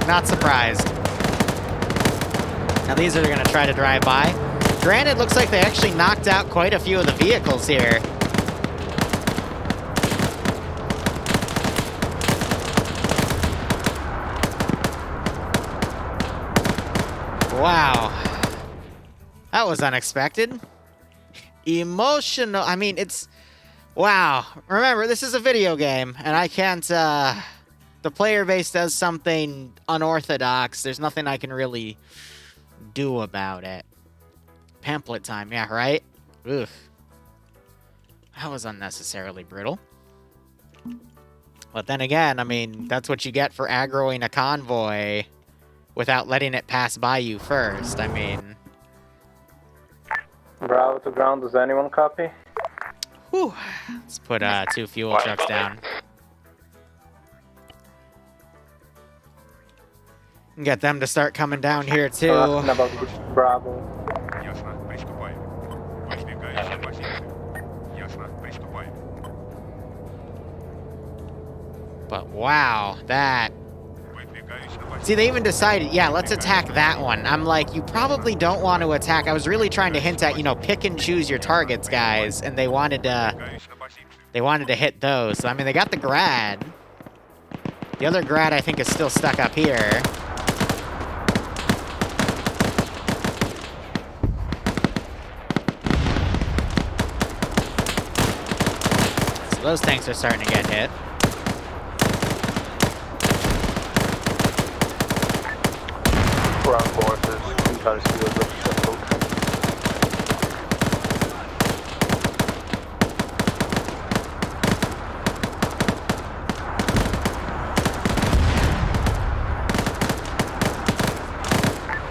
Not surprised. Now these are gonna try to drive by. Granted, looks like they actually knocked out quite a few of the vehicles here. Wow. That was unexpected. Emotional. I mean, it's... Wow. Remember, this is a video game, and I can't, the player base does something unorthodox. There's nothing I can really do about it. Pamphlet time, yeah, right? Oof. That was unnecessarily brutal. But then again, I mean, that's what you get for aggroing a convoy without letting it pass by you first. I mean... Bravo to ground, does anyone copy? Whew. Let's put 2 fuel trucks down. And get them to start coming down here too. Bravo. Ясно, приступаем. Выдвигаемся на позицию. Ясно, приступаем. But wow, that... See, they even decided, yeah, let's attack that one. I'm like, you probably don't want to attack. I was really trying to hint at, you know, pick and choose your targets, guys. And they wanted to hit those. So, I mean, they got the Grad. The other Grad, I think, is still stuck up here. So those tanks are starting to get hit. Ground forces, 2 times fuel with simple.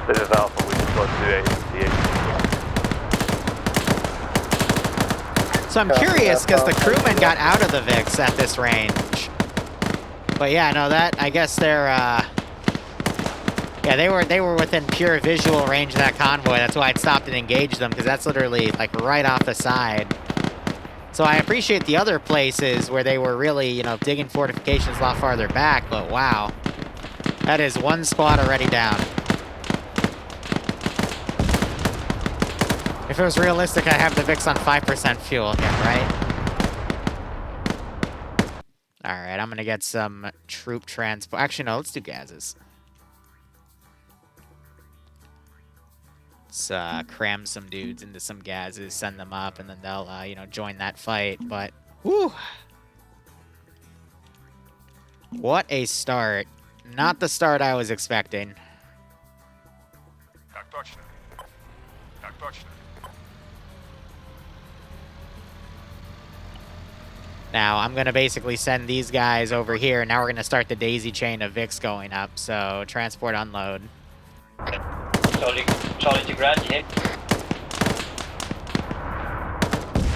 This is Alpha, we just got to So I'm curious, because the crewmen got out of the VIX at this range. But yeah, no, that, I guess they're, yeah, they were within pure visual range of that convoy. That's why I stopped and engaged them, because that's literally, like, right off the side. So I appreciate the other places where they were really, you know, digging fortifications a lot farther back, but wow. That is 1 squad already down. If it was realistic, I'd have the VIX on 5% fuel, yeah, right? Alright, I'm gonna get some troop transport. Actually, no, let's do gases. Let's cram some dudes into some gases, send them up, and then they'll, you know, join that fight. But, whew. What a start. Not the start I was expecting. Так точно. Так точно. Now, I'm going to basically send these guys over here, and now we're going to start the daisy chain of VIX going up. So, transport, unload. Charlie to ground, you hit.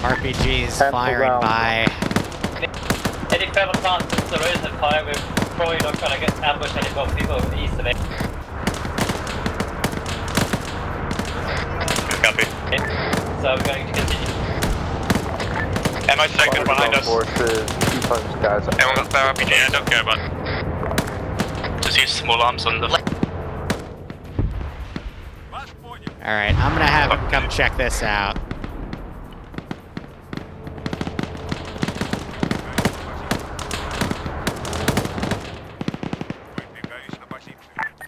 RPGs firing by. Any fellow plants in the road and fire, we're probably not going to get ambushed any more people east of it. Copy. So we're going to continue. Am I second behind us? Forces, 2 times guys. Anyone got their RPG? Yeah, don't care about. Just use small arms on the left. Alright, I'm going to have him come check this out.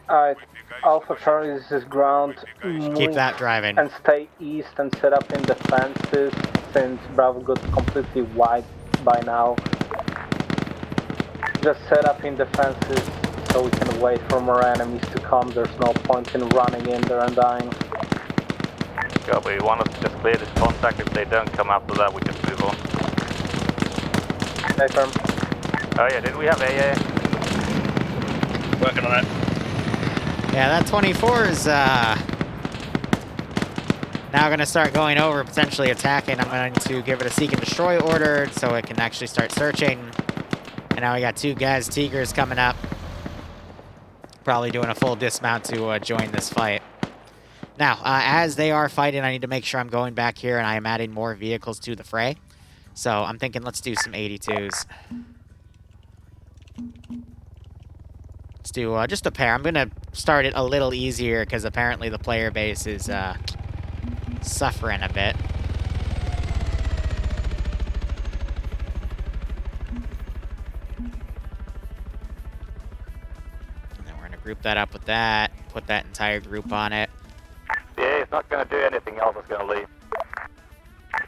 Alright, Alpha Charlie, this is ground. Keep that driving. And stay east and set up in the fences since Bravo got completely wide by now. Just set up in the fences so we can wait for more enemies to come. There's no point in running in there and dying. Copy, we want us to just clear this contact. If they don't come after that, we just move on. Stay firm. Oh yeah, did we have AA? Working on it. Yeah, that 24 is now going to start going over, potentially attacking. I'm going to give it a seek and destroy order so it can actually start searching. And now we got 2 Gaz Tigers coming up. Probably doing a full dismount to join this fight. Now, as they are fighting, I need to make sure I'm going back here and I am adding more vehicles to the fray. So I'm thinking let's do some 82s. Let's do just a pair. I'm going to start it a little easier because apparently the player base is suffering a bit. And then we're going to group that up with that, put that entire group on it. Yeah, it's not going to do anything else. It's going to leave.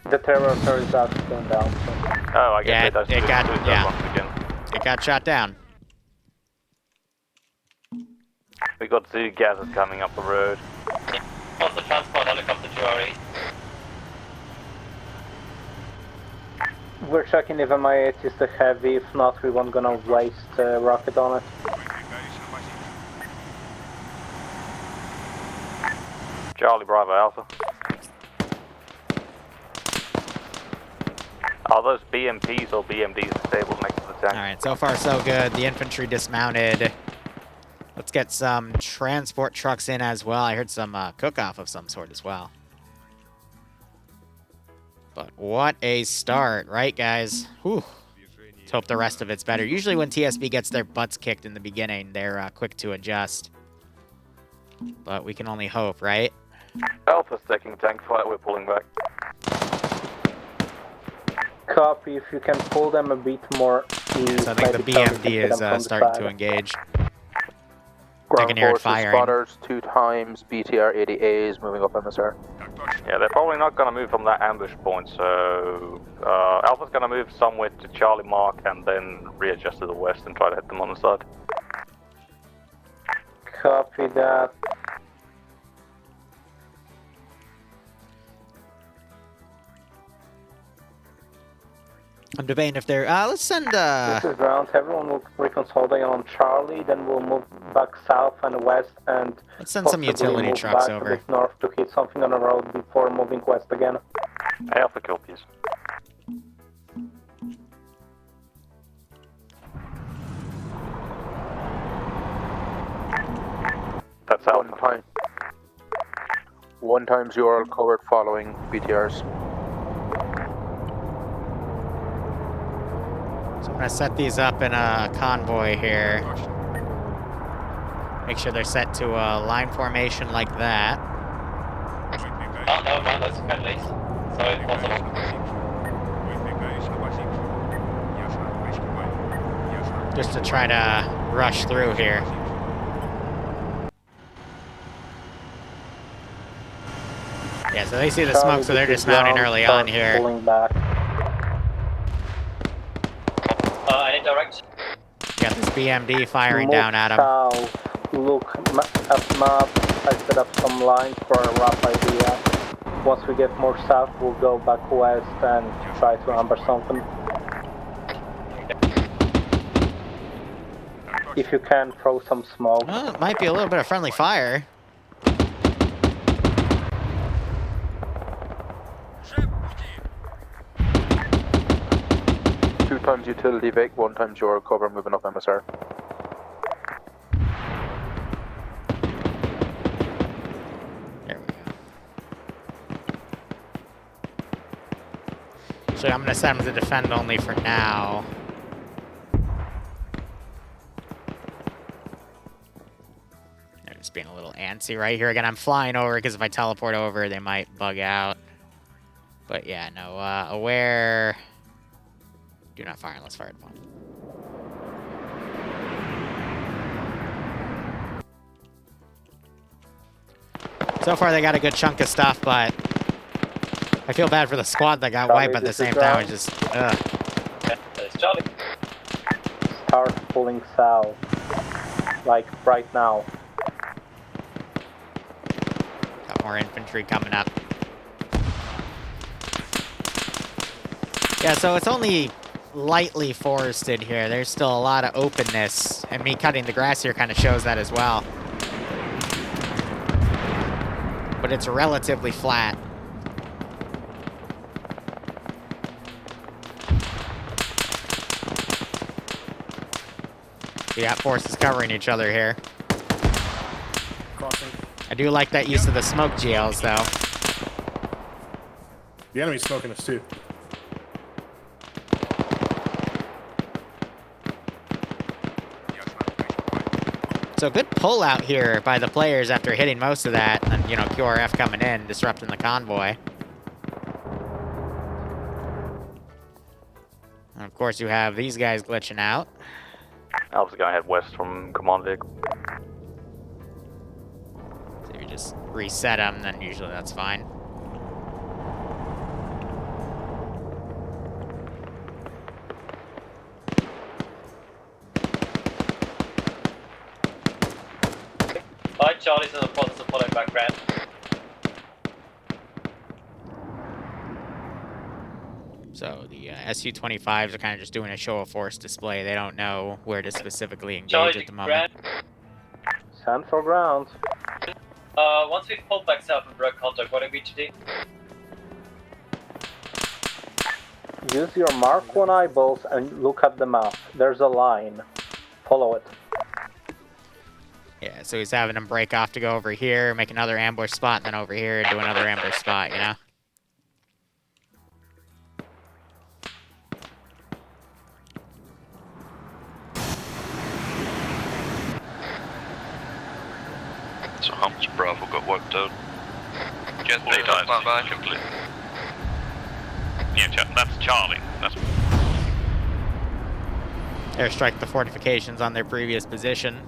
The territory is out going down. So. Oh, I guess it got shot down. We got 2 gases coming up the road. What's the transport helicopter, Juari? We're checking if MI8 is the heavy. If not, we weren't gonna waste rocket on it. Charlie Bravo Alpha. Are those BMPs or BMDs disabled next to the tank? Alright, so far so good. The infantry dismounted. Let's get some transport trucks in as well. I heard some cook-off of some sort as well. But what a start, right, guys? Whew. Let's hope the rest of it's better. Usually when TSB gets their butts kicked in the beginning, they're quick to adjust. But we can only hope, right? Alpha's taking tank fire, we're pulling back. Copy, if you can pull them a bit more east. So I think the BMD is starting to engage. Ground forces, spotters, 2 times, BTR 80As moving up MSR. Yeah, they're probably not going to move from that ambush point, so Alpha's going to move somewhere to Charlie Mark and then readjust to the west and try to hit them on the side. Copy that. I'm debating if they're... let's send... This is ground. Everyone will reconsolidate on Charlie, then we'll move back south and west and... Let's send some utility trucks back over. A bit north to hit something on the road before moving west again. Alpha kill, please. That's Alpha. 1 times you are covered following BTRs. So I'm going to set these up in a convoy here. Make sure they're set to a line formation like that. Oh, never mind, that's friendlies. Sorry, possible. Just to try to rush through here. Yeah, so they see the smoke, so they're dismounting early on here. Pulling back. Any direction? Got this BMD firing down at them. South. Look at map. I set up some lines for a rough idea. Once we get more south, we'll go back west and try to ambush something. If you can, throw some smoke. Well, it might be a little bit of friendly fire. 2 times utility Vic, 1 times your cover moving up MSR. There we go. So I'm going to set them to defend only for now. They're just being a little antsy right here. Again, I'm flying over because if I teleport over, they might bug out. But yeah, no, aware... Do not fire unless fired upon. So far, they got a good chunk of stuff, but I feel bad for the squad that got Charlie, wiped, but at the this same is time, Brown. it's just, ugh. There's Charlie. Start pulling south. Like right now. Got more infantry coming up. Yeah, so it's only lightly forested here. There's still a lot of openness, and me cutting the grass here kind of shows that as well. But it's relatively flat. You got forces covering each other here. Crossing. I do like that use of the smoke GLs, though. The enemy's smoking us too. So good pull out here by the players after hitting most of that, and you know, QRF coming in, disrupting the convoy. And of course, you have these guys glitching out. Alpha's gonna head west from command vehicle. So you just reset them, then usually that's fine. Alright, Charlie's in the process of following back round. So the Su-25s are kind of just doing a show of force display. They don't know where to specifically engage Charlie, at the moment. Stand for ground. Once we've pulled back south and broke contact, what are we to do? Use your Mark 1 eyeballs and look at the map. There's a line. Follow it. Yeah, so he's having them break off to go over here, make another ambush spot, and then over here do another ambush spot, you know? So how much Bravo got wiped out? Just All that plan back. complete. Yeah, that's Charlie. That's Airstrike the fortifications on their previous position.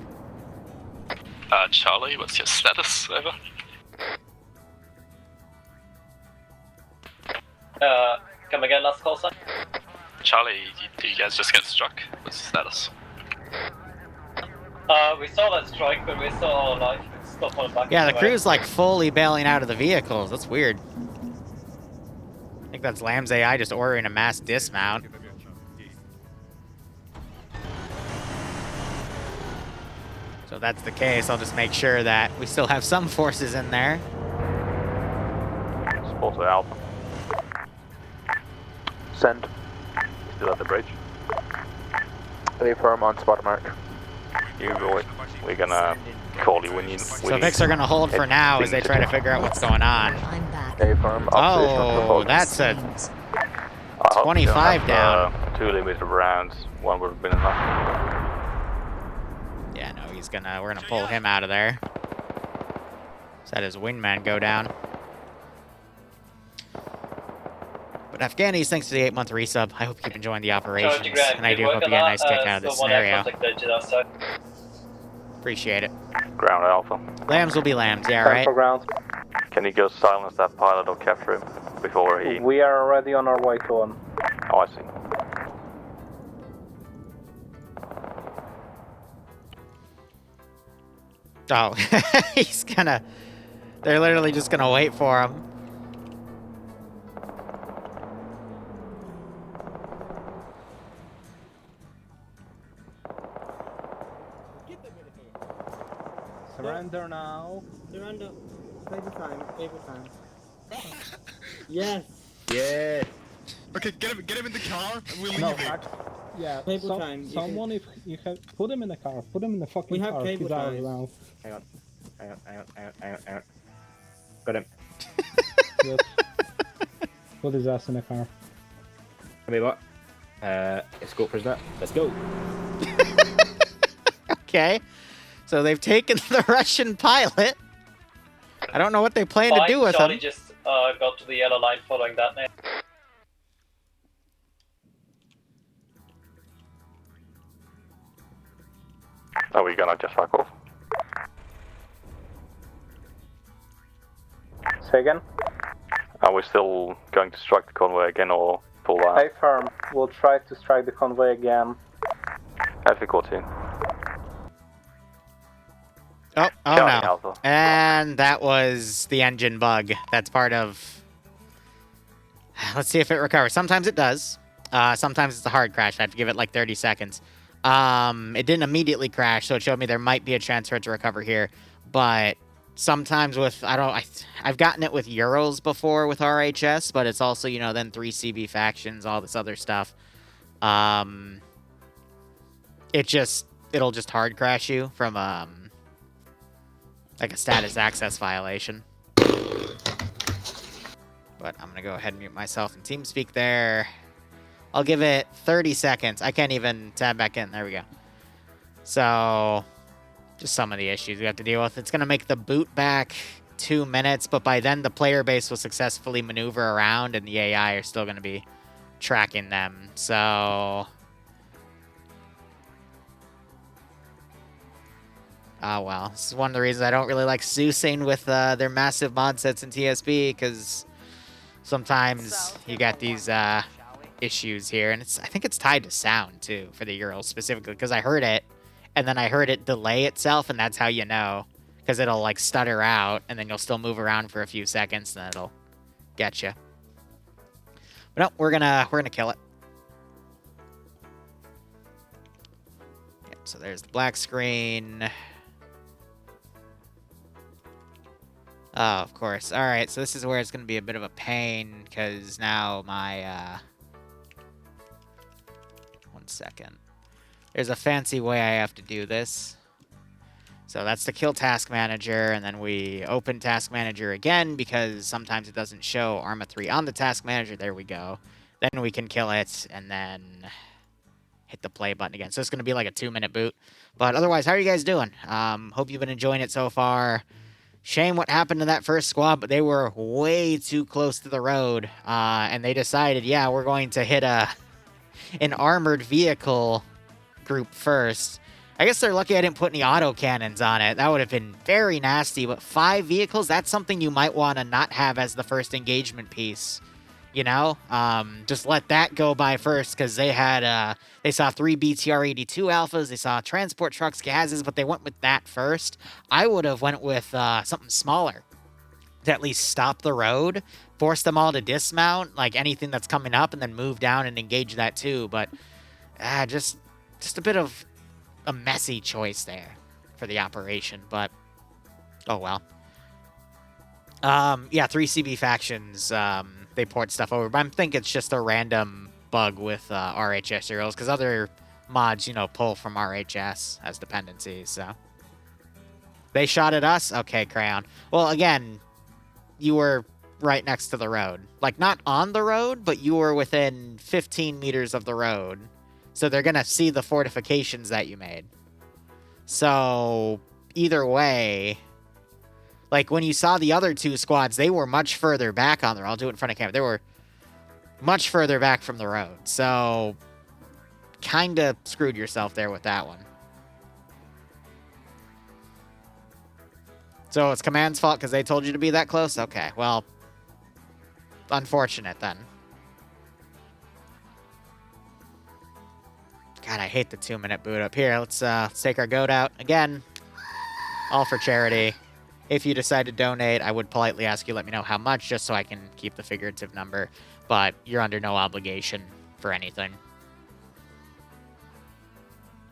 Charlie, what's your status? Over. Come again, last call sign? Charlie, do you guys just get struck? What's the status? We saw that strike, but we're still all alive. Still falling back. Yeah, the anyway. crew's like fully bailing out of the vehicles. That's weird. I think that's Lamb's AI just ordering a mass dismount. So if that's the case, I'll just make sure that we still have some forces in there. Support to Alpha. Send. Still at the bridge. Stay firm on spot march. We're gonna call you when you. So Vics are gonna hold for now as they try to figure out what's going on. Stay firm. Oh, that's a 25 down. 2 limited rounds. One would have been enough. Yeah, no, we're gonna pull him out of there. Just had his wingman go down. But Afghanis, thanks for the 8-month resub. I hope you keep enjoying the operations, and I do hope you get a nice kick out of this scenario. Appreciate it. Ground Alpha. Lambs will be lambs, yeah, Stand right? for ground. Can you go silence that pilot or capture him before he... We are already on our way to him. Oh, I see. Oh, he's gonna... They're literally just gonna wait for him. Surrender now. Surrender. Take the time. Take the time. Yes. Yeah. Okay, get him in the car and we'll leave it. Yeah. Table time. Someone, if you have, put him in the car. Put him in the fucking We have car. cable He's out ties. around. Hang on. Got him. Yes. Put his ass in the car. Tell me what? Escort prisoner. Let's go. Okay. So they've taken the Russian pilot. I don't know what they plan to do with Charlie him. just got to the yellow line following that now. Are we gonna just fuck off? Say again? Are we still going to strike the convoy again or pull out? Stay firm. We'll try to strike the convoy again. FV14. Oh Charlie no. Alpha. And that was the engine bug. That's part of... Let's see if it recovers. Sometimes it does. Sometimes it's a hard crash. I have to give it like 30 seconds. It didn't immediately crash, so it showed me there might be a chance for it to recover here. But sometimes with... I've gotten it with Urals before with RHS, but it's also, you know, then 3 CB factions, all this other stuff. It'll just hard crash you from, like a status access violation. But I'm going to go ahead and mute myself in TeamSpeak there. I'll give it 30 seconds. I can't even tab back in. There we go. So, just some of the issues we have to deal with. It's going to make the boot back 2 minutes, but by then the player base will successfully maneuver around and the AI are still going to be tracking them. So... Oh, well. This is one of the reasons I don't really like Zeusing with their massive mod sets in TSB, because sometimes you got these issues here. And I think it's tied to sound, too, for the Urals specifically, because I heard it, and then I heard it delay itself, and that's how you know. Because it'll, like, stutter out, and then you'll still move around for a few seconds, and then it'll get you. But no, we're gonna kill it. Yep, so there's the black screen. Oh, of course. All right, so this is where it's going to be a bit of a pain, because now my... One second. There's a fancy way I have to do this. So that's the kill task manager, and then we open task manager again, because sometimes it doesn't show Arma 3 on the task manager. There we go. Then we can kill it, and then hit the play button again. So it's going to be like a 2-minute boot. But otherwise, how are you guys doing? Hope you've been enjoying it so far. Shame what happened to that first squad, but they were way too close to the road, and they decided, yeah, we're going to hit an armored vehicle group first. I guess they're lucky I didn't put any autocannons on it. That would have been very nasty, but 5 vehicles, that's something you might want to not have as the first engagement piece, you know? Just let that go by first, because they had, they saw 3 BTR-82 alphas, they saw transport trucks, gases, but they went with that first. I would have went with something smaller to at least stop the road, force them all to dismount, like anything that's coming up, and then move down and engage that too. But just a bit of a messy choice there for the operation, but oh well. Yeah, 3 CB factions, they port stuff over, but I think it's just a random bug with RHS Urals, because other mods, you know, pull from RHS as dependencies, so. They shot at us? Okay, Crayon. Well, again, you were right next to the road. Like, not on the road, but you were within 15 meters of the road. So they're going to see the fortifications that you made. So, either way, like, when you saw the other 2 squads, they were much further back on the road. I'll do it in front of camera. They were much further back from the road. So, kind of screwed yourself there with that one. So, it's Command's fault because they told you to be that close? Okay, well, unfortunate then. God, I hate the 2-minute boot up here. Let's take our goat out. Again, all for charity. If you decide to donate, I would politely ask you let me know how much, just so I can keep the figurative number. But you're under no obligation for anything.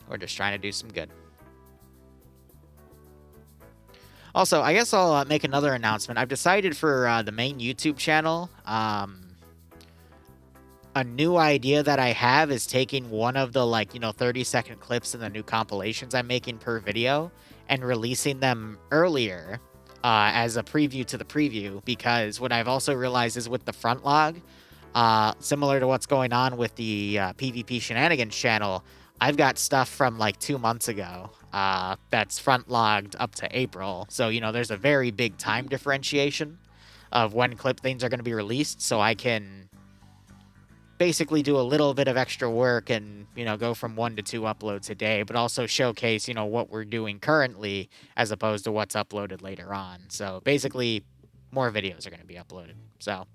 We're just trying to do some good. Also, I guess I'll make another announcement. I've decided for the main YouTube channel, a new idea that I have is taking one of the, 30-second clips in the new compilations I'm making per video and releasing them earlier as a preview to the preview, because what I've also realized is with the front log, similar to what's going on with the PvP Shenanigans channel, I've got stuff from 2 months ago that's front logged up to April. So, there's a very big time differentiation of when clip things are going to be released, so I can basically do a little bit of extra work and, go from 1 to 2 uploads a day, but also showcase, what we're doing currently as opposed to what's uploaded later on. So basically, more videos are going to be uploaded. So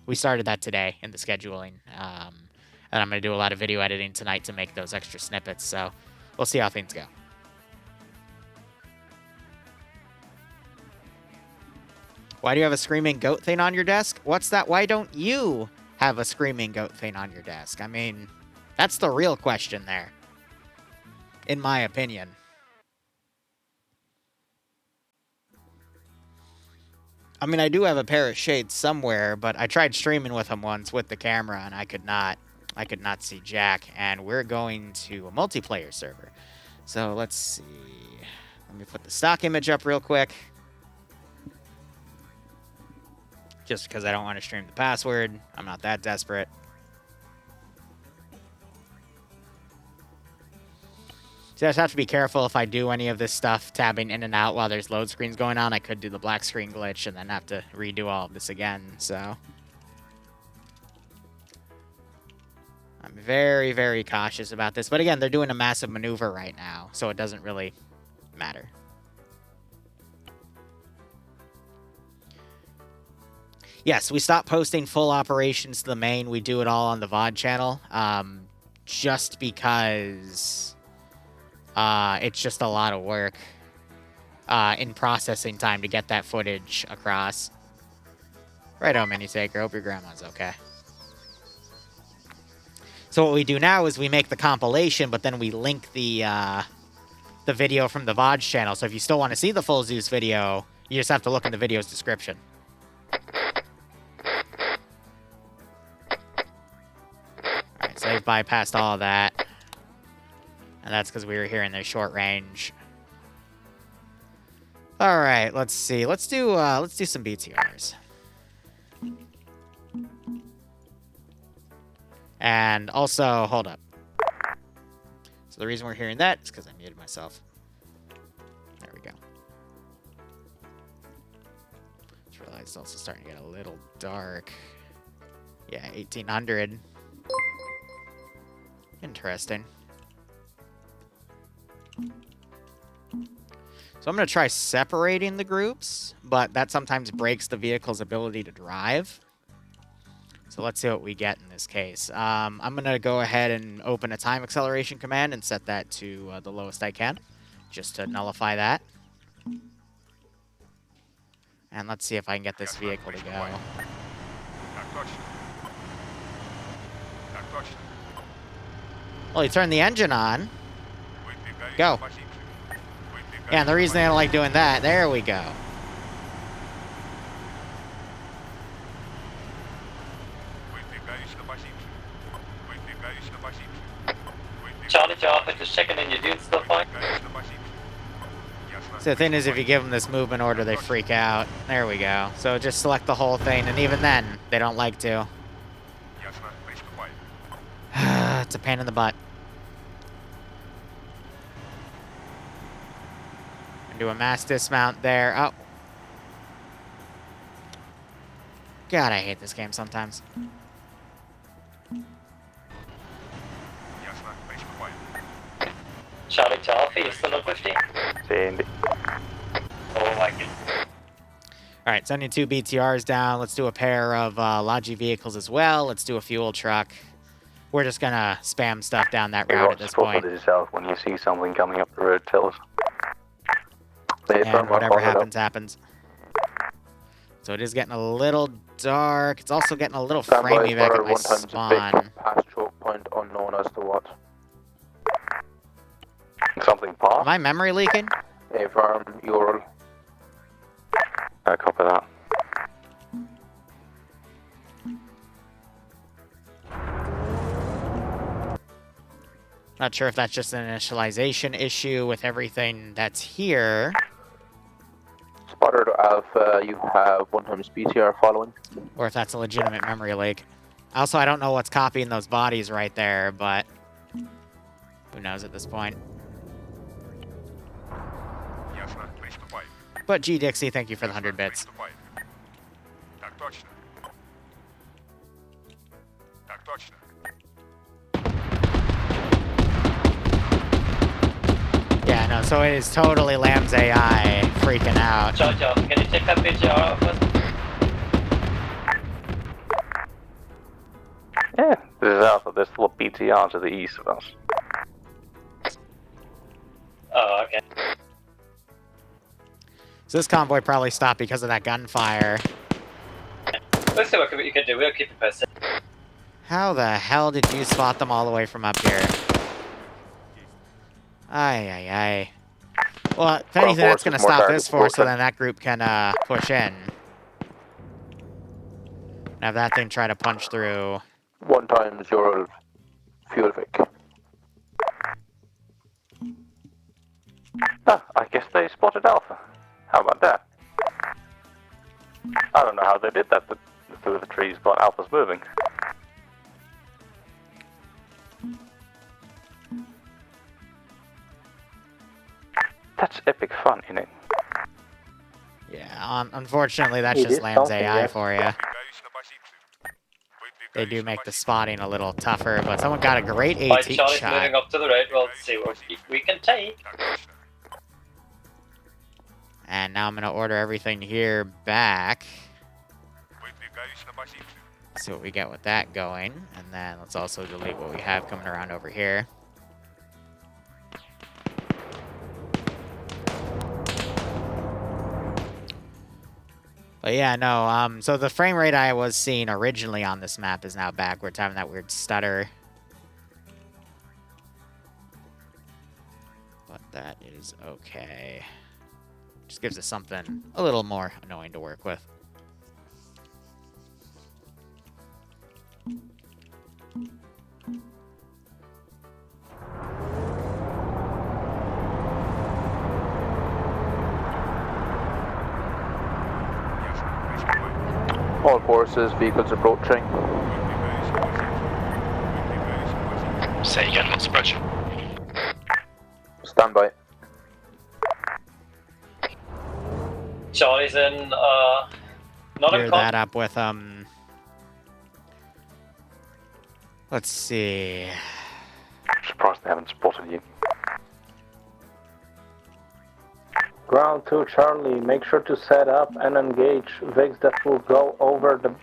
we started that today in the scheduling. And I'm going to do a lot of video editing tonight to make those extra snippets. So we'll see how things go. Why do you have a screaming goat thing on your desk? What's that? Why don't you have a screaming goat thing on your desk? I mean, that's the real question there, in my opinion. I mean, I do have a pair of shades somewhere, but I tried streaming with them once with the camera, and I could not see jack. And we're going to a multiplayer server. So let's see. Let me put the stock image up real quick. Just because I don't want to stream the password. I'm not that desperate. So I just have to be careful if I do any of this stuff, tabbing in and out while there's load screens going on. I could do the black screen glitch and then have to redo all of this again. So I'm very, very cautious about this. But again, they're doing a massive maneuver right now, so it doesn't really matter. Yes, we stopped posting full operations to the main. We do it all on the VOD channel, just because it's just a lot of work in processing time to get that footage across. Righto, Minitaker. Hope your grandma's okay. So what we do now is we make the compilation, but then we link the video from the VODs channel. So if you still want to see the full Zeus video, you just have to look in the video's description. Alright, so they've bypassed all of that. And that's because we were here in their short range. Alright, let's see. Let's do some BTRs. And also, hold up. So the reason we're hearing that is because I muted myself. There we go. Just realized it's also starting to get a little dark. Yeah, 1800. Interesting. So I'm going to try separating the groups, but that sometimes breaks the vehicle's ability to drive. So let's see what we get in this case. I'm going to go ahead and open a time acceleration command and set that to the lowest I can, just to nullify that. And let's see if I can get this vehicle to go. Well, you turn the engine on. Go. Yeah, and the reason I don't like doing that, there we go. Charlie, just checking in your dudes still fine? So the thing is, if you give them this movement order, they freak out. There we go. So just select the whole thing, and even then, they don't like to. It's a pain in the butt. Do a mass dismount there. Oh. God, I hate this game sometimes. Charlie to Alpha, you still on 50? Sandy. Oh my goodness. Alright, sending 2 BTRs down. Let's do a pair of Logi vehicles as well. Let's do a fuel truck. We're just gonna spam stuff down that route at this point. Yourself when you see something coming up the road, tell us. And whatever happens, happens. So it is getting a little dark. It's also getting a little framey back at my spawn. Past choke point unknown as to what. Something pop? Am I memory leaking? A farm, Ural. Copy that. Not sure if that's just an initialization issue with everything that's here. Spotter to Alpha, you have 1 times BTR following. Or if that's a legitimate memory leak. Also, I don't know what's copying those bodies right there, but who knows at this point. But G Dixie, thank you for the 100 bits. Yeah, no, so it is totally Lamb's AI freaking out. Jojo, can you take that BTR off us? Alpha, there's still a PTR to the east of us. Oh, okay. So this convoy probably stopped because of that gunfire. Let's see what you can do. We'll keep it posted. How the hell did you spot them all the way from up here? Ay. Well, if anything, that's going to stop this force, so then that group can push in. And have that thing try to punch through. 1 times your fuel vic. Ah, I guess they spotted Alpha. How about that? I don't know how they did that through the trees, but Alpha's moving. That's epic fun, isn't it? Yeah, unfortunately, that's just Lamb's AI for you. They do make the spotting a little tougher, but someone got a great AT Charlie's shot. moving up to the right. We'll see what we can take. And now I'm going to order everything here back. See what we get with that going. And then let's also delete what we have coming around over here. But yeah, no, so the frame rate I was seeing originally on this map is now backwards, having that weird stutter. But that is okay. Just gives us something a little more annoying to work with. All forces, vehicles approaching. Say again, what's the approach? Stand by. Charlie's in, not Clear in that up with, let's see. I'm surprised they haven't spotted you. Ground 2 Charlie, make sure to set up and engage VIGs that will go over the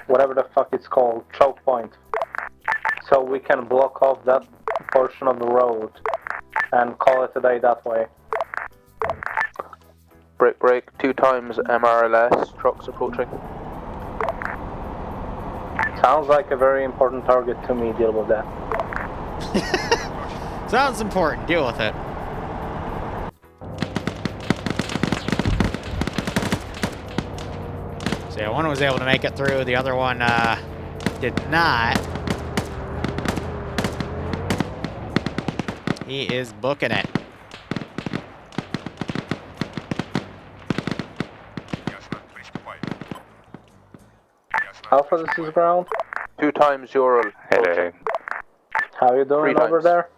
whatever the fuck it's called, choke point. So we can block off that portion of the road and call it a day that way. Break, 2 times MRLS, trucks approaching. Sounds like a very important target to me, deal with that. Sounds important, deal with it. So yeah, one was able to make it through, the other one did not. He is booking it. Alpha, this is ground. 2 times Ural. Hey. How you doing over there?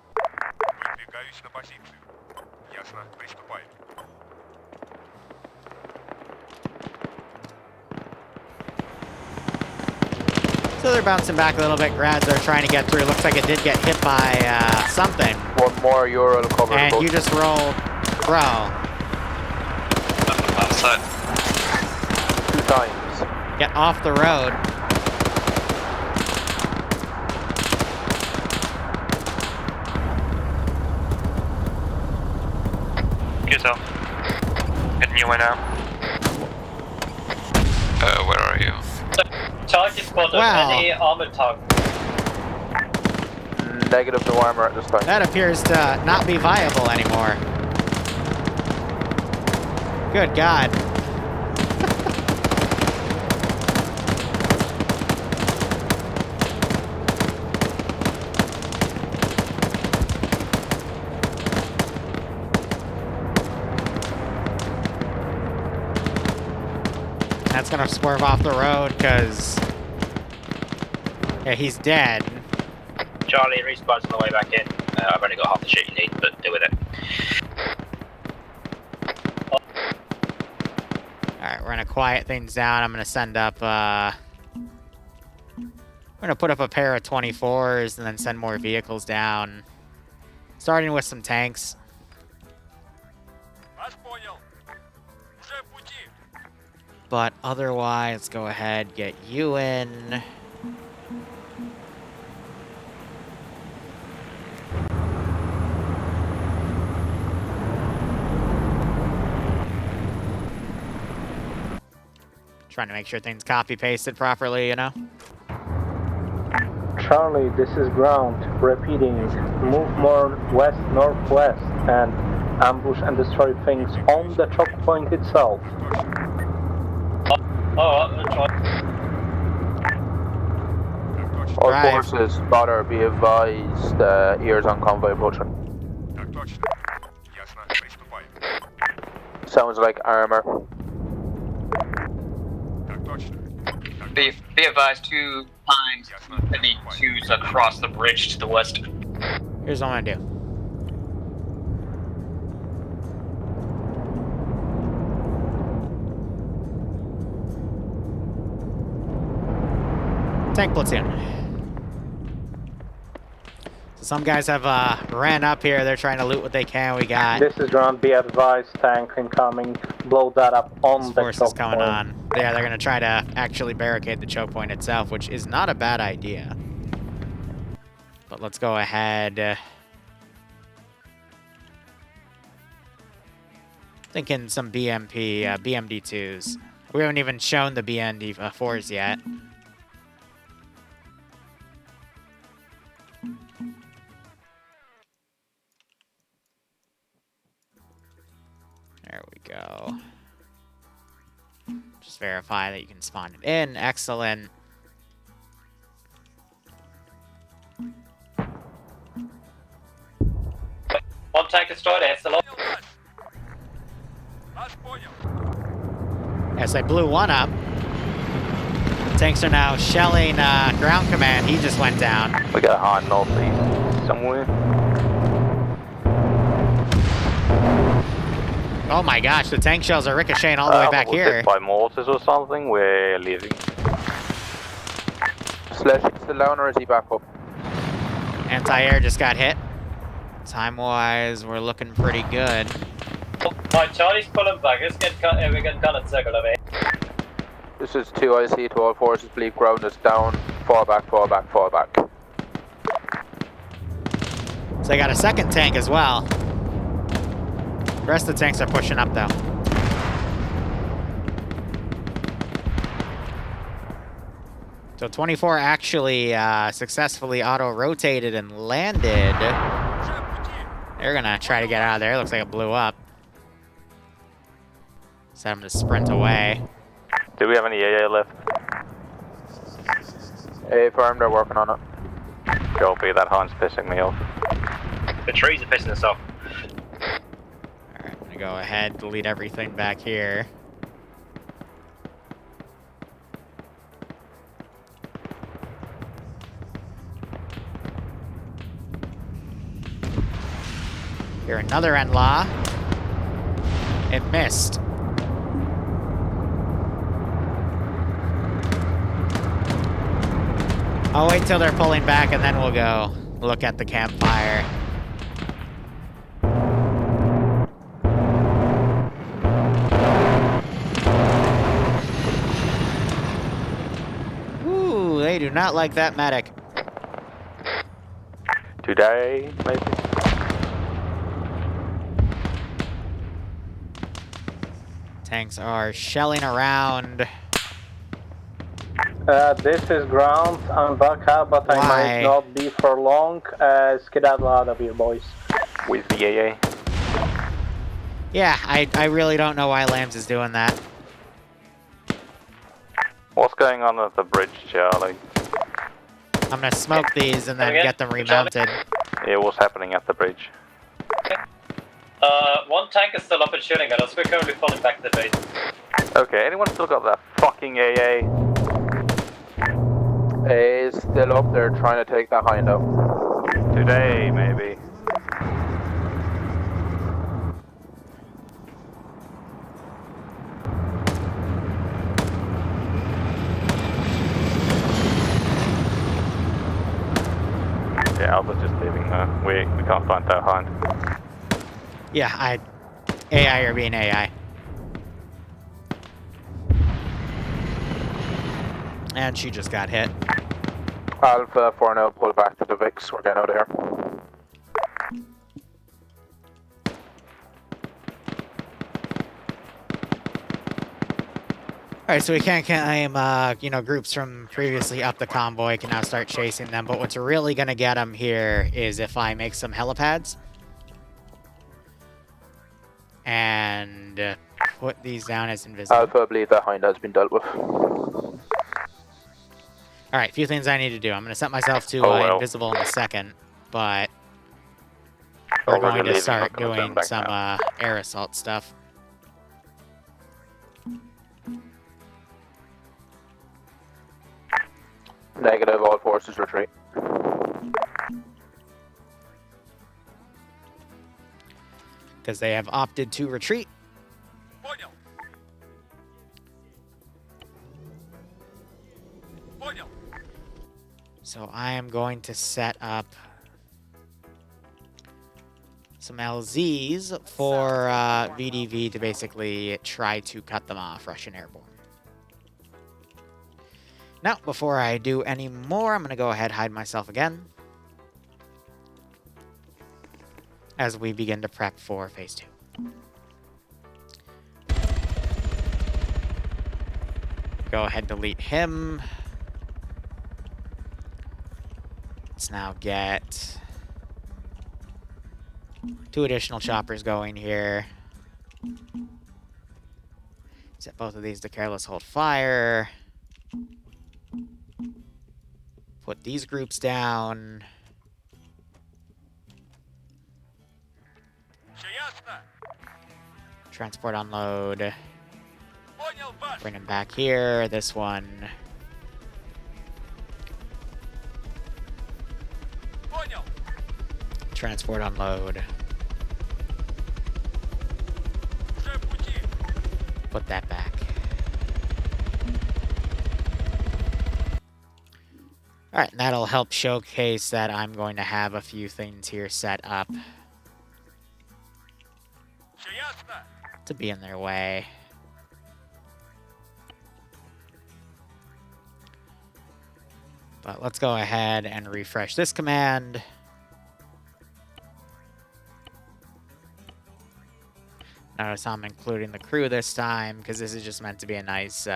So they're bouncing back a little bit. Grads are trying to get through. Looks like it did get hit by something. 1 more Ural cover. And you just rolled, bro. Outside. 2 times. Get off the road. Yourself. Hitting your way now. Where are you? Charlie spotted any armored target. Negative, no armor at this time. That appears to not be viable anymore. Good God. That's gonna swerve off the road, because yeah, he's dead. Charlie, respawn's on the way back in. I've only got half the shit you need, but deal with it. Alright, we're gonna quiet things down. I'm gonna send up, we're gonna put up a pair of 24s and then send more vehicles down. Starting with some tanks. But otherwise, let's go ahead, get you in. Trying to make sure things copy-pasted properly, you know? Charlie, this is ground. Repeating. Move more west-northwest and ambush and destroy things on the choke point itself. All forces, spotter, be advised, ears on convoy approaching. Sounds like armor. Be advised 2 times enemy twos across the bridge to the west. Here's what I'm gonna do. Tank platoon. So some guys have ran up here. They're trying to loot what they can. We got This is ground. Be advised, tank incoming. Blow that up on the forces choke coming point. on. Yeah, they're gonna try to actually barricade the choke point itself, which is not a bad idea. But let's go ahead. Thinking some BMD2s. We haven't even shown the BMD4s yet. There we go. Just verify that you can spawn it in. Excellent. One tank destroyed, it's a lot. Yes, I blew one up. Tanks are now shelling ground command. He just went down. We got a hard northeast somewhere. Oh my gosh, the tank shells are ricocheting all the way back Was here. hit by mortars or something? We're leaving. Slash, still down or is he back up? Anti-air just got hit. Time-wise, we're looking pretty good. Right, Charlie's pulling back. Let's get we get gun and circle of it. This is 2 IC to all forces, believe ground is down. Fall back, fall back, fall back. So they got a second tank as well. The rest of the tanks are pushing up though. So 24 actually successfully auto-rotated and landed. They're gonna try to get out of there. Looks like it blew up. Set them to sprint away. Do we have any AA left? A firm, they're working on it. Copy, that horn's pissing me off. The trees are pissing us off. Alright, I'm gonna go ahead, delete everything back here. Here, another NLA. It missed. I'll wait till they're pulling back and then we'll go look at the campfire. Ooh, they do not like that medic. Today, maybe? Tanks are shelling around. This is ground. I'm back up, but I might not be for long. Skedaddle out of here, boys. With the AA? Yeah, I really don't know why Lambs is doing that. What's going on at the bridge, Charlie? I'm gonna smoke these and then get them remounted. Yeah, what's happening at the bridge? One tank is still up and shooting at us. We're currently falling back to the base. Okay, anyone still got that fucking AA? A is still up there trying to take that hind out. Today, maybe. Yeah, Alpha's just leaving now. We can't find that hind. Yeah, AI are being AI. And she just got hit. Alpha 4 now, pull back to the VIX, we're getting out of here. Alright, so we can't claim, you know, groups from previously up the convoy can now start chasing them, but what's really gonna get them here is if I make some helipads. And put these down as invisible. Alpha, I believe that hind has been dealt with. Alright, a few things I need to do. I'm gonna set myself to invisible in a second, but we're going to start doing some air assault stuff. Negative, all forces retreat. Because they have opted to retreat. So I am going to set up some LZs for VDV to basically try to cut them off, Russian Airborne. Now, before I do any more, I'm going to go ahead and hide myself again as we begin to prep for Phase 2. Go ahead, delete him. Let's now get 2 additional choppers going here. Set both of these to careless hold fire. Put these groups down. Transport unload. Bring them back here. This one. Transport unload. Put that back. Alright, and that'll help showcase that I'm going to have a few things here set up to be in their way. But let's go ahead and refresh this command. Notice I'm including the crew this time, because this is just meant to be a nice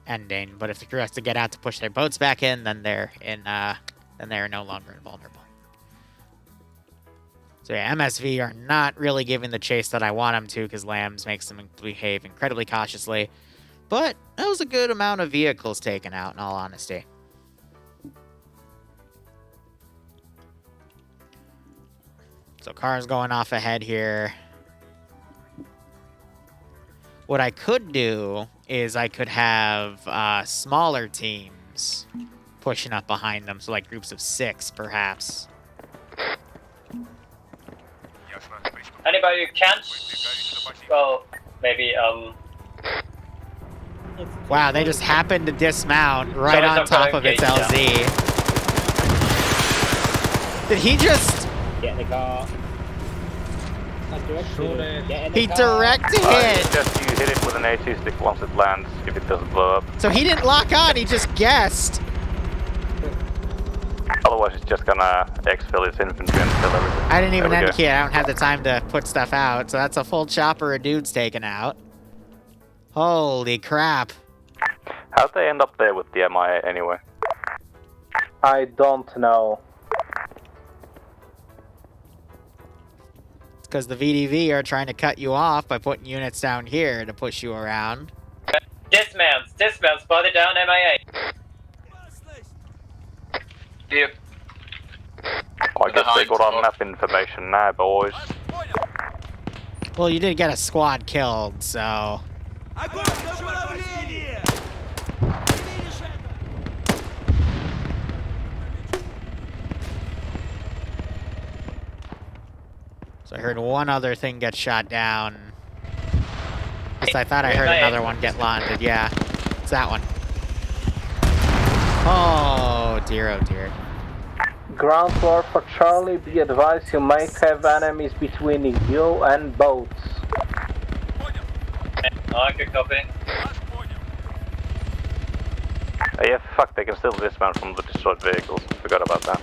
ending. But if the crew has to get out to push their boats back in, then they're no longer invulnerable. So yeah, MSV are not really giving the chase that I want them to, because Lambs makes them behave incredibly cautiously. But that was a good amount of vehicles taken out, in all honesty. So cars going off ahead here. What I could do is I could have smaller teams pushing up behind them, so like groups of 6, perhaps. Anybody who can't? Well, maybe Wow, they just happened to dismount right on top of its LZ. Did he just? Get in the car. He direct hit. Just you hit it with an AT stick once it lands, if it doesn't blow up. So he didn't lock on, he just guessed. Otherwise, it's just gonna exfil its infantry and kill everything. I didn't even indicate. I don't have the time to put stuff out, so that's a full chopper of dudes taken out. Holy crap. How'd they end up there with the MIA anyway? I don't know. It's because the VDV are trying to cut you off by putting units down here to push you around. Dismounts, farther down MIA. Yep. I guess they got on map information now, boys. Well, you did get a squad killed, so... So I heard one other thing get shot down. At least I thought I heard another one get landed. Yeah, it's that one. Oh dear, oh dear. Ground floor for Charlie, be advised you might have enemies between you and boats. Okay, copy. Yeah, fuck, they can still dismount from the destroyed vehicles. Forgot about that.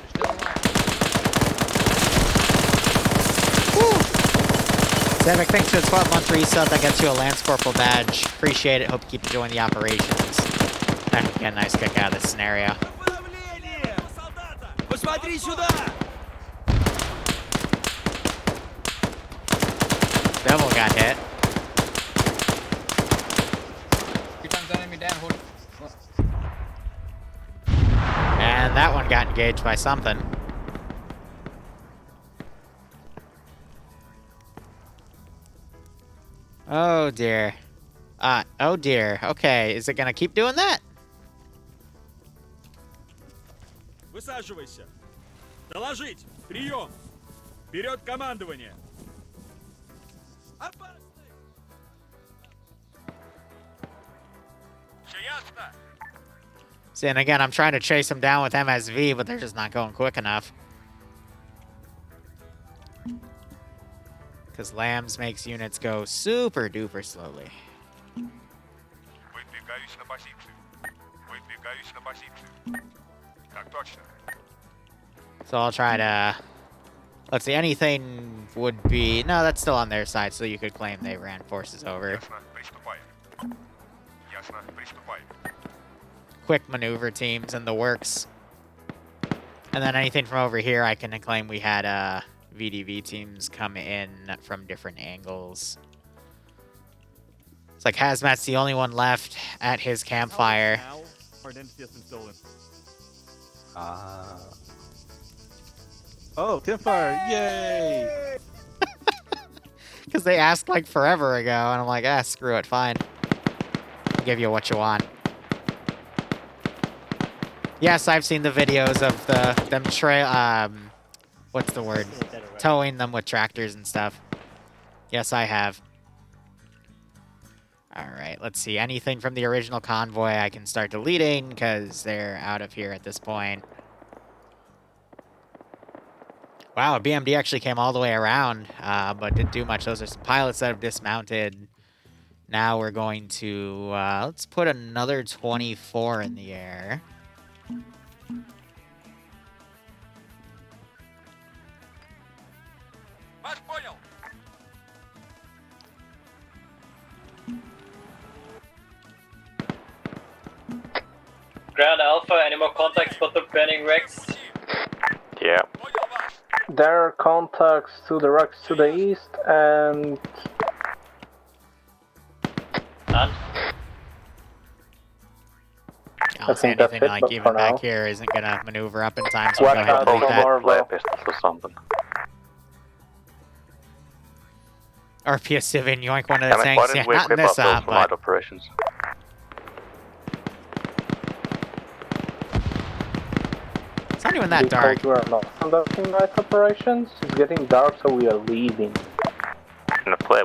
Devik, thanks for the 12-month resub. That gets you a Lance Corporal badge. Appreciate it. Hope you keep enjoying the operations. I hope you get a nice kick out of this scenario. Devil got hit. 2 times enemy down, hold it. And that one got engaged by something. Oh dear. Oh dear. Okay, is it gonna keep doing that? Высаживайся. Доложить. Прием. Вперед командование. Все ясно? See, and again, I'm trying to chase them down with MSV, but they're just not going quick enough. Because Lambs makes units go super duper slowly. Выдвигаюсь на позицию. Выдвигаюсь на позицию. Так точно. So I'll try to... Let's see, anything would be... No, that's still on their side, so you could claim they ran forces over. Ясно, приступаем. Ясно, приступаем. Quick maneuver teams in the works. And then anything from over here, I can claim we had VDV teams come in from different angles. It's like Hazmat's the only one left at his campfire. Oh, campfire! Yay! Because they asked like forever ago, and I'm like, ah, screw it, fine. I'll give you what you want. Yes, I've seen the videos of them what's the word? Towing them with tractors and stuff. Yes, I have. Alright, let's see. Anything from the original convoy I can start deleting, because they're out of here at this point. Wow, BMD actually came all the way around, but didn't do much. Those are some pilots that have dismounted. Now we're going to, let's put another 24 in the air. Ground Alpha, any more contacts for the burning wrecks? Yeah. There are contacts to the rocks to the east and... None. I don't see anything like even back here isn't gonna maneuver up in time, so we'll go ahead and delete that. Flare pistols or something. RPS Civian, yoink one of the Why tanks. Yeah, didn't we not in equip this ourselves for night but... operations? It's not even that dark. We are not conducting night operations. It's getting dark, so we are leaving. And a flare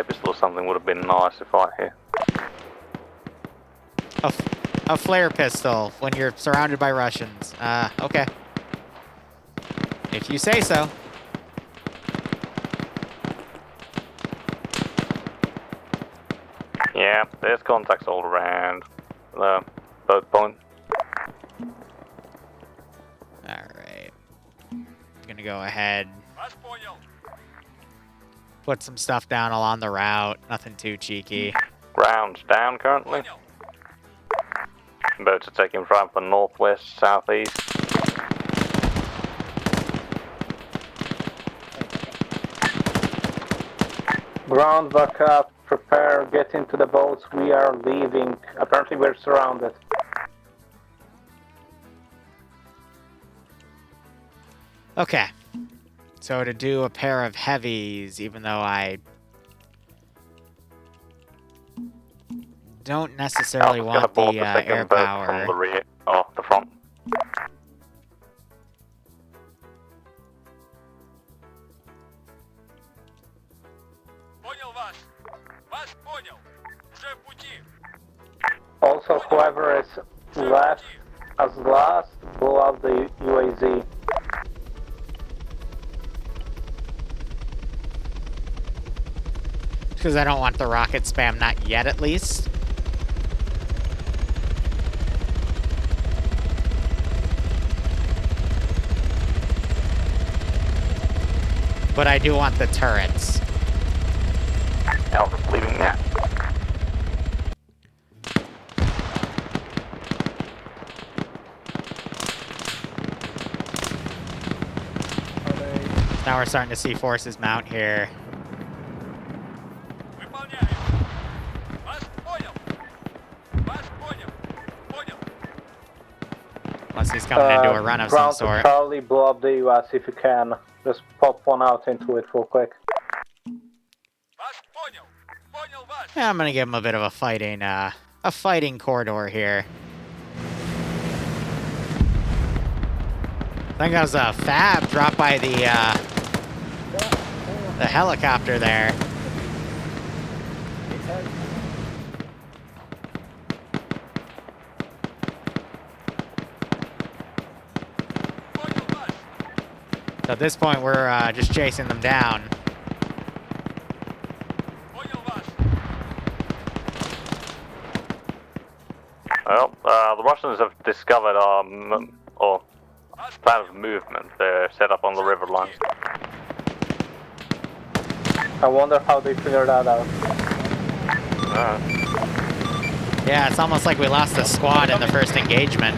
pistol or something would have been nice if I hear. A flare pistol when you're surrounded by Russians. Okay. If you say so. Yeah, there's contacts all around the boat point. Alright. Gonna go ahead. Put some stuff down along the route. Nothing too cheeky. Ground's down currently. Boats are taking flight from northwest, southeast. Ground backup, prepare, get into the boats, we are leaving. Apparently we're surrounded. Okay. So to do a pair of heavies, even though I don't necessarily want the air power. From the rear, or the front. Also, whoever is left as last, blow up the UAZ. Because I don't want the rocket spam, not yet at least. But I do want the turrets. Alpha's leaving now. Now we're starting to see forces mount here. Unless he's coming to do a run of some Ground to sort. Charlie, blow up the US if you can. Just pop one out into it real quick. Yeah, I'm gonna give him a bit of a fighting corridor here. I think that was a fab dropped by the helicopter there. So at this point, we're just chasing them down. Well, the Russians have discovered our plan of movement. They're set up on the river line. I wonder how they figured that out. Yeah, it's almost like we lost a squad in the first engagement.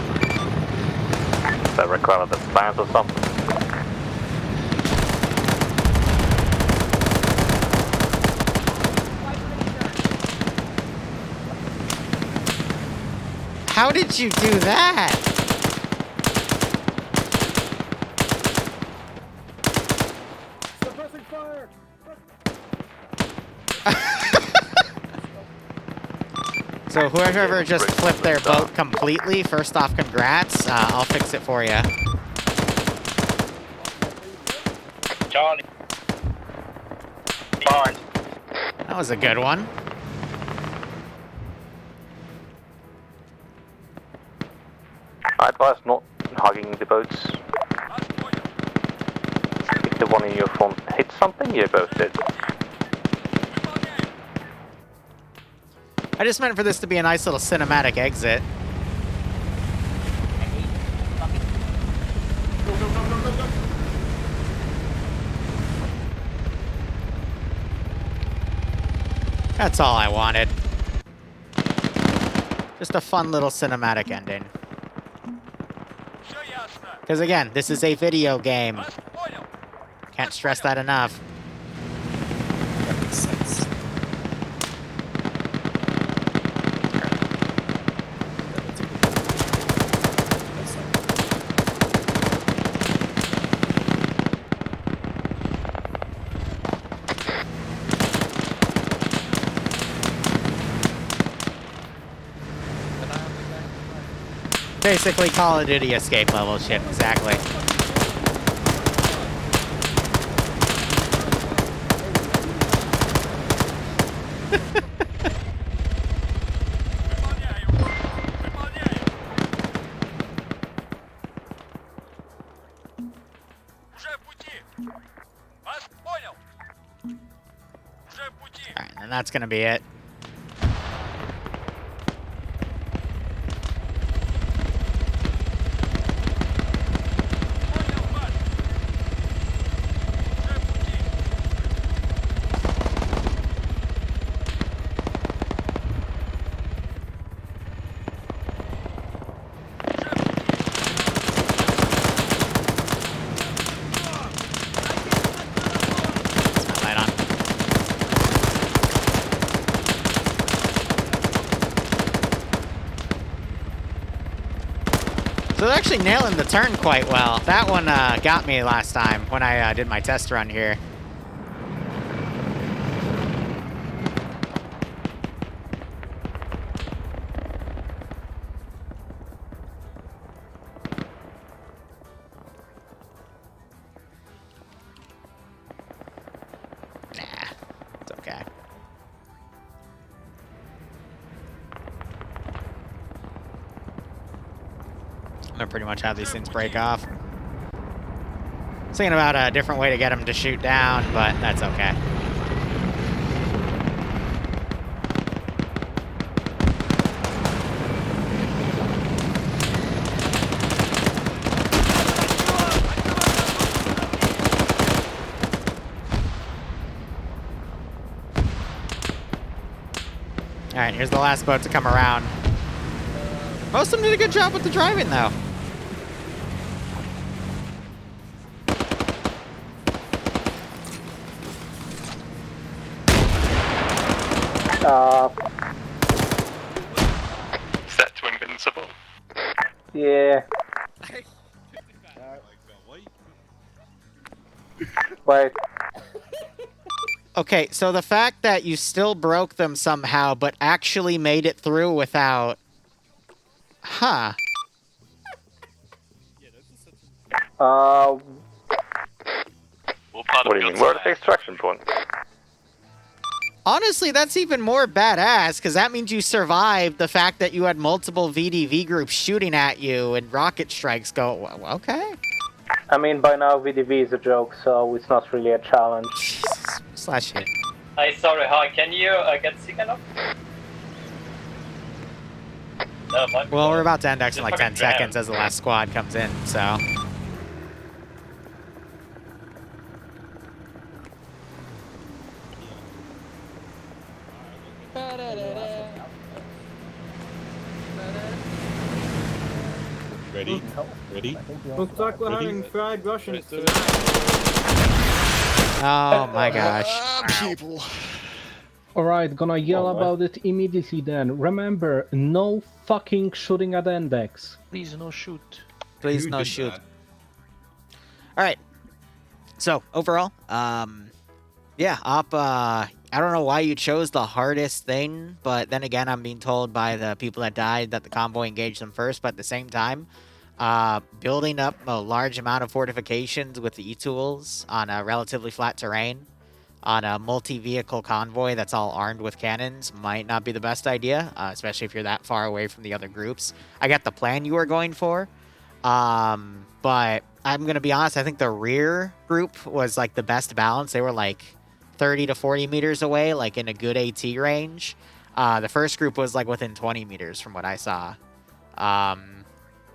They recover the plans or something. How did you do that? Suppressing fire! So whoever just flipped their boat completely, first off, congrats. I'll fix it for you. Charlie. Fine. That was a good one. I advise not hugging the boats. If the one in your front hits something, you're both dead. I just meant for this to be a nice little cinematic exit. That's all I wanted. Just a fun little cinematic ending. Because again, this is a video game. Can't stress that enough. That makes sense. Basically Call of Duty escape level shit, exactly. Alright, and that's gonna be it. So they're actually nailing the turn quite well. That one got me last time when I did my test run here. Nah, it's okay. I pretty much have these things break off. Thinking about a different way to get them to shoot down, but that's okay. Alright, here's the last boat to come around. Most of them did a good job with the driving, though. Is that too invincible? Yeah. Wait. Okay, so the fact that you still broke them somehow, but actually made it through without... Huh. What do you mean? Where are the extraction points? Honestly, that's even more badass, because that means you survived the fact that you had multiple VDV groups shooting at you and rocket strikes go... Well, okay. I mean, by now VDV is a joke, so it's not really a challenge. Slash hit. Hey, sorry, hi, can you get sick enough? No, Well, we're about to end X in like 10 seconds as the last squad comes in, so... Ready? Ready? Looks like we're having fried Russians tonight. Oh my gosh. People. Alright, gonna yell about it immediately then. Remember, no fucking shooting at index. Please no shoot. Please no shoot. Alright. So, overall, yeah, Op, I don't know why you chose the hardest thing, but then again, I'm being told by the people that died that the convoy engaged them first, but at the same time, building up a large amount of fortifications with the E-tools on a relatively flat terrain, on a multi-vehicle convoy that's all armed with cannons might not be the best idea, especially if you're that far away from the other groups. I got the plan you were going for, but I'm going to be honest, I think the rear group was like the best balance. They were like 30 to 40 meters away, like in a good AT range. The first group was like within 20 meters from what I saw.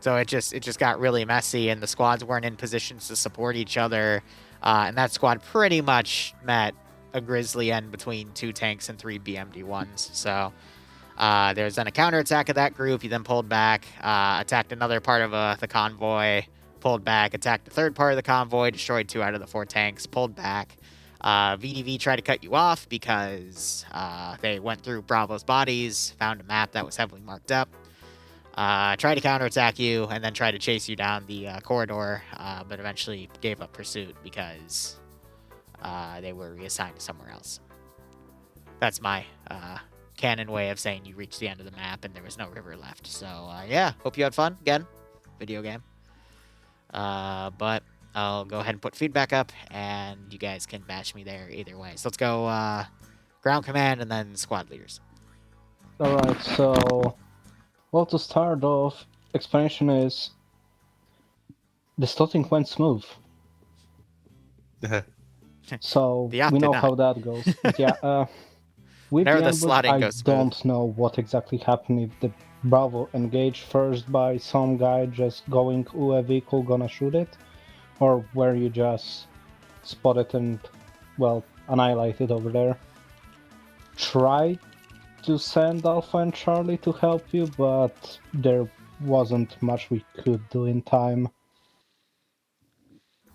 So it just got really messy, and the squads weren't in positions to support each other. And that squad pretty much met a grisly end between 2 tanks and 3 BMD-1s. So there's then a counterattack of that group. He then pulled back, attacked another part of the convoy, pulled back, attacked the third part of the convoy, destroyed 2 out of the 4 tanks, pulled back. VDV tried to cut you off because they went through Bravo's bodies, found a map that was heavily marked up. Tried to counterattack you, and then tried to chase you down the corridor, but eventually gave up pursuit because they were reassigned to somewhere else. That's my canon way of saying you reached the end of the map and there was no river left. So, yeah, hope you had fun. Again, video game. But I'll go ahead and put feedback up, and you guys can bash me there either way. So let's go ground command and then squad leaders. Alright, so... Well, to start off, explanation is... The slotting went smooth. So, we know how that goes. But yeah, with the ambush, I don't know what exactly happened, if the Bravo engaged first by some guy just going, ooh, a vehicle gonna shoot it, or were you just spotted and, well, annihilated over there. Tried to send Alpha and Charlie to help you, but there wasn't much we could do in time.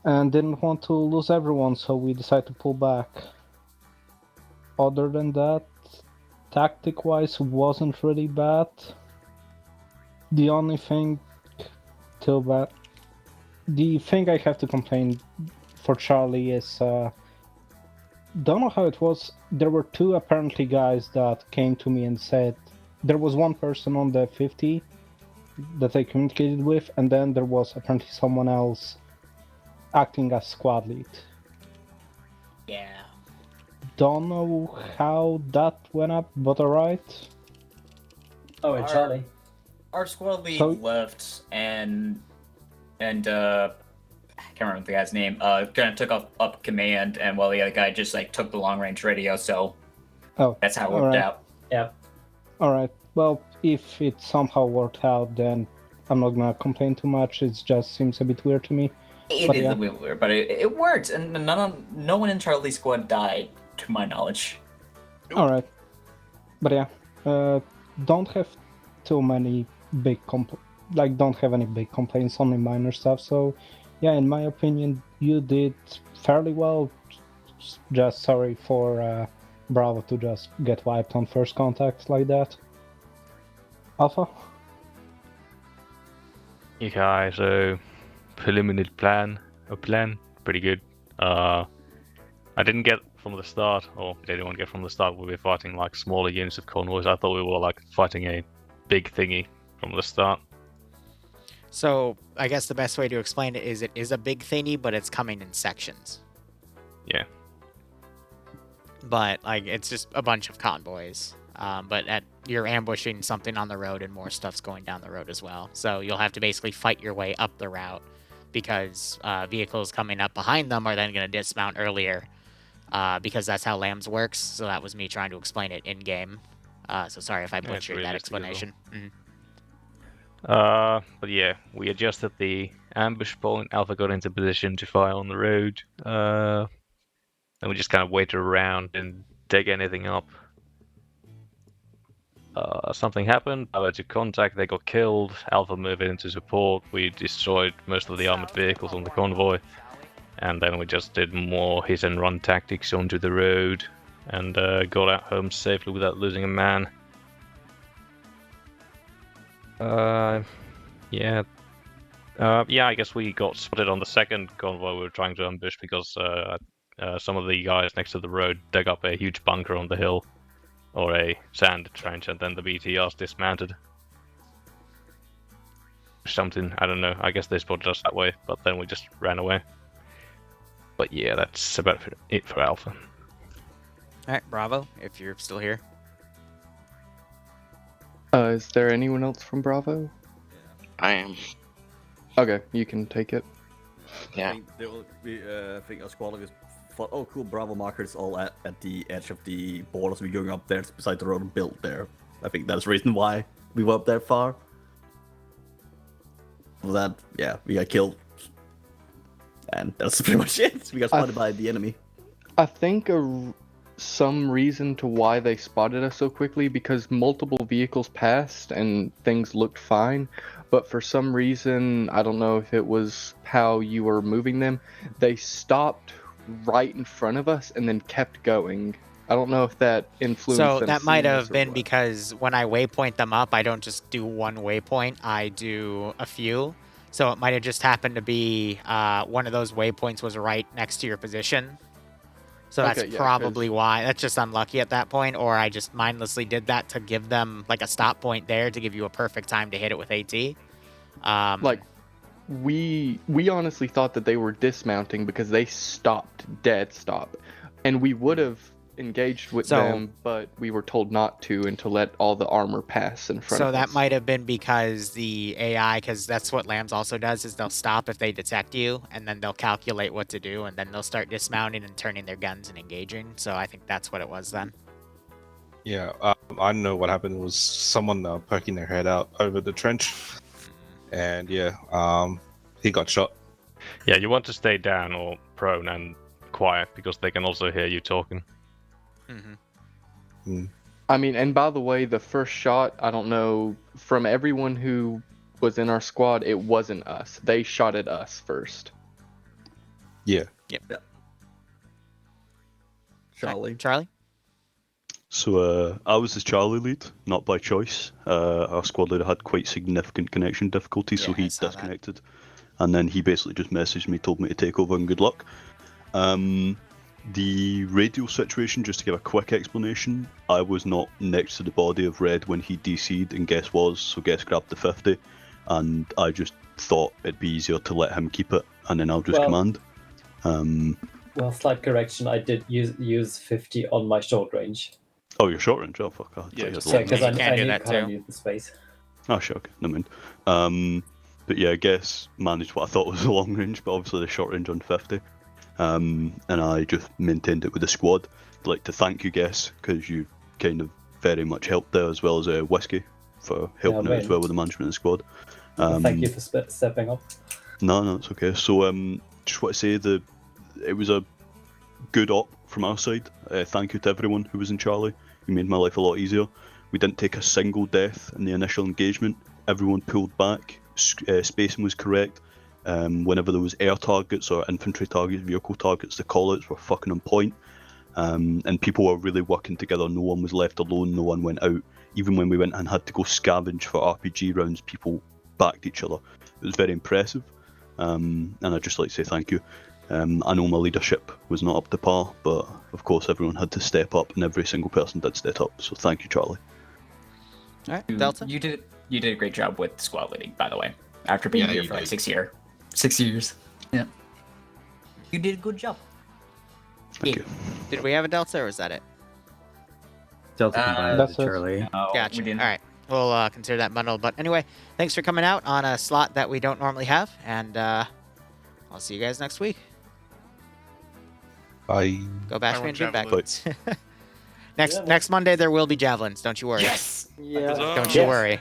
And didn't want to lose everyone, so we decided to pull back. Other than that, tactic-wise, wasn't really bad. The only thing too bad... The thing I have to complain for Charlie is... don't know how it was. There were 2 apparently guys that came to me and said... There was one person on the 50 that I communicated with, and then there was apparently someone else acting as squad lead. Yeah. Don't know how that went up, but alright. Oh, and Charlie. Our squad lead left, and I can't remember the guy's name. Kind of took up command, and while the other guy just like took the long range radio. So that's how it worked out. Yeah. All right. Well, if it somehow worked out, then I'm not gonna complain too much. It just seems a bit weird to me. It is a bit weird, but it worked, and no one in Charlie's squad died, to my knowledge. All right. But yeah, don't have too many big don't have any big complaints, only minor stuff. So, yeah, in my opinion, you did fairly well. Just sorry for Bravo to just get wiped on first contact like that. Alpha? Okay, so preliminary plan, pretty good. I didn't get from the start, or did anyone get from the start, we were fighting like smaller units of convoys. I thought we were like fighting a big thingy from the start. So I guess the best way to explain it is a big thingy, but it's coming in sections. Yeah. But like it's just a bunch of convoys. But you're ambushing something on the road and more stuff's going down the road as well. So you'll have to basically fight your way up the route because vehicles coming up behind them are then going to dismount earlier because that's how LAMS works. So that was me trying to explain it in-game. So sorry if I butchered that explanation. But yeah, we adjusted the ambush point. Alpha got into position to fire on the road. And we just kind of waited around and dig anything up. Something happened, Bravo took contact, they got killed, Alpha moved into support, we destroyed most of the armored vehicles on the convoy, and then we just did more hit and run tactics onto the road, and got out home safely without losing a man. Yeah, I guess we got spotted on the second convoy we were trying to ambush because some of the guys next to the road dug up a huge bunker on the hill. Or a sand trench, and then the BTRs dismounted. Something, I don't know, I guess they spotted us that way, but then we just ran away. But yeah, that's about it for Alpha. Alright, Bravo, if you're still here. Is there anyone else from Bravo? I am. Okay, you can take it. Yeah. I think there will be, I think our squad is thought, oh cool, Bravo markers all at the edge of the borders. We're going up there beside the road and built there. I think that's the reason why we were up that far. For that, yeah, we got killed. And that's pretty much it. We got spotted by the enemy. I think some reason to why they spotted us so quickly because multiple vehicles passed and things looked fine. But for some reason, I don't know if it was how you were moving them, they stopped right in front of us and then kept going. I don't know if that influenced So them that might seeing us have or been what. because when I waypoint them up, I don't just do one waypoint, I do a few. So it might have just happened to be one of those waypoints was right next to your position. So that's Okay, yeah, probably why. That's just unlucky at that point, or I just mindlessly did that to give them like a stop point there to give you a perfect time to hit it with AT. Like, we honestly thought that they were dismounting because they stopped, dead stop. And we would have engaged with them, but we were told not to and to let all the armor pass in front of us. So that might have been because the AI, because that's what LAMS also does, is they'll stop if they detect you, and then they'll calculate what to do, and then they'll start dismounting and turning their guns and engaging. So I think that's what it was then. Yeah, I know what happened was someone poking their head out over the trench. And yeah, he got shot. Yeah, you want to stay down or prone and quiet because they can also hear you talking. I mean, and by the way, the first shot, I don't know, from everyone who was in our squad, it wasn't us. They shot at us first. Yeah. Yep. Charlie? So I was the Charlie lead, not by choice. Our squad leader had quite significant connection difficulties, so he disconnected. And then he basically just messaged me, told me to take over and good luck. The radio situation, just to give a quick explanation, I was not next to the body of Red when he DC'd and Guess was, so Guess grabbed the 50. And I just thought it'd be easier to let him keep it, and then I'll just command. Well, slight correction, I did use 50 on my short range. Oh, your short range? Oh, fuck. Yeah, because I need the space. Oh, sure, okay, never mind. But yeah, I guess managed what I thought was a long range, but obviously the short range on 50. And I just maintained it with the squad. I'd like to thank you, Guess, because you kind of very much helped there, as well as Whiskey for helping out as well with the management of the squad. Thank you for stepping up. No, it's okay. So, just want to say it was a good op from our side. Thank you to everyone who was in Charlie. You made my life a lot easier. We didn't take a single death in the initial engagement. Everyone pulled back. Spacing was correct. Whenever there was air targets or infantry targets, vehicle targets, the callouts were fucking on point. And people were really working together. No one was left alone. No one went out. Even when we went and had to go scavenge for RPG rounds, people backed each other. It was very impressive. And I'd just like to say thank you. I know my leadership was not up to par, but of course everyone had to step up, and every single person did step up. So thank you, Charlie. All right, Delta. You did a great job with squad leading, by the way. After being here for like 6 years. Yeah. You did a good job. Thank you. Did we have a Delta, or was that it? Delta combined with Charlie. Gotcha. All right. We'll consider that bundled. But anyway, thanks for coming out on a slot that we don't normally have, and I'll see you guys next week. Bye. Go bash me and feedback. Next Monday there will be javelins. Don't you worry. Yes. Yeah. Don't you worry.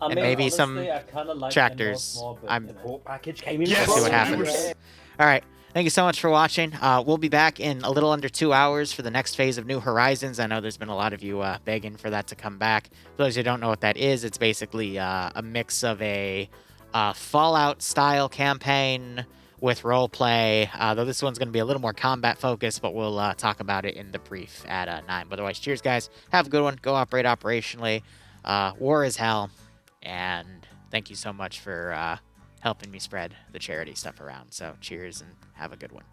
I And mean, maybe honestly, some I kinda like tractors. the more, but I'm the whole package came in. We'll see what happens. All right. Thank you so much for watching. We'll be back in a little under 2 hours for the next phase of New Horizons. I know there's been a lot of you begging for that to come back. For those who don't know what that is, it's basically a mix of a Fallout-style campaign with roleplay, though this one's going to be a little more combat-focused, but we'll talk about it in the brief at 9. But otherwise, cheers, guys. Have a good one. Go operate operationally. War is hell. And thank you so much for helping me spread the charity stuff around. So cheers and have a good one.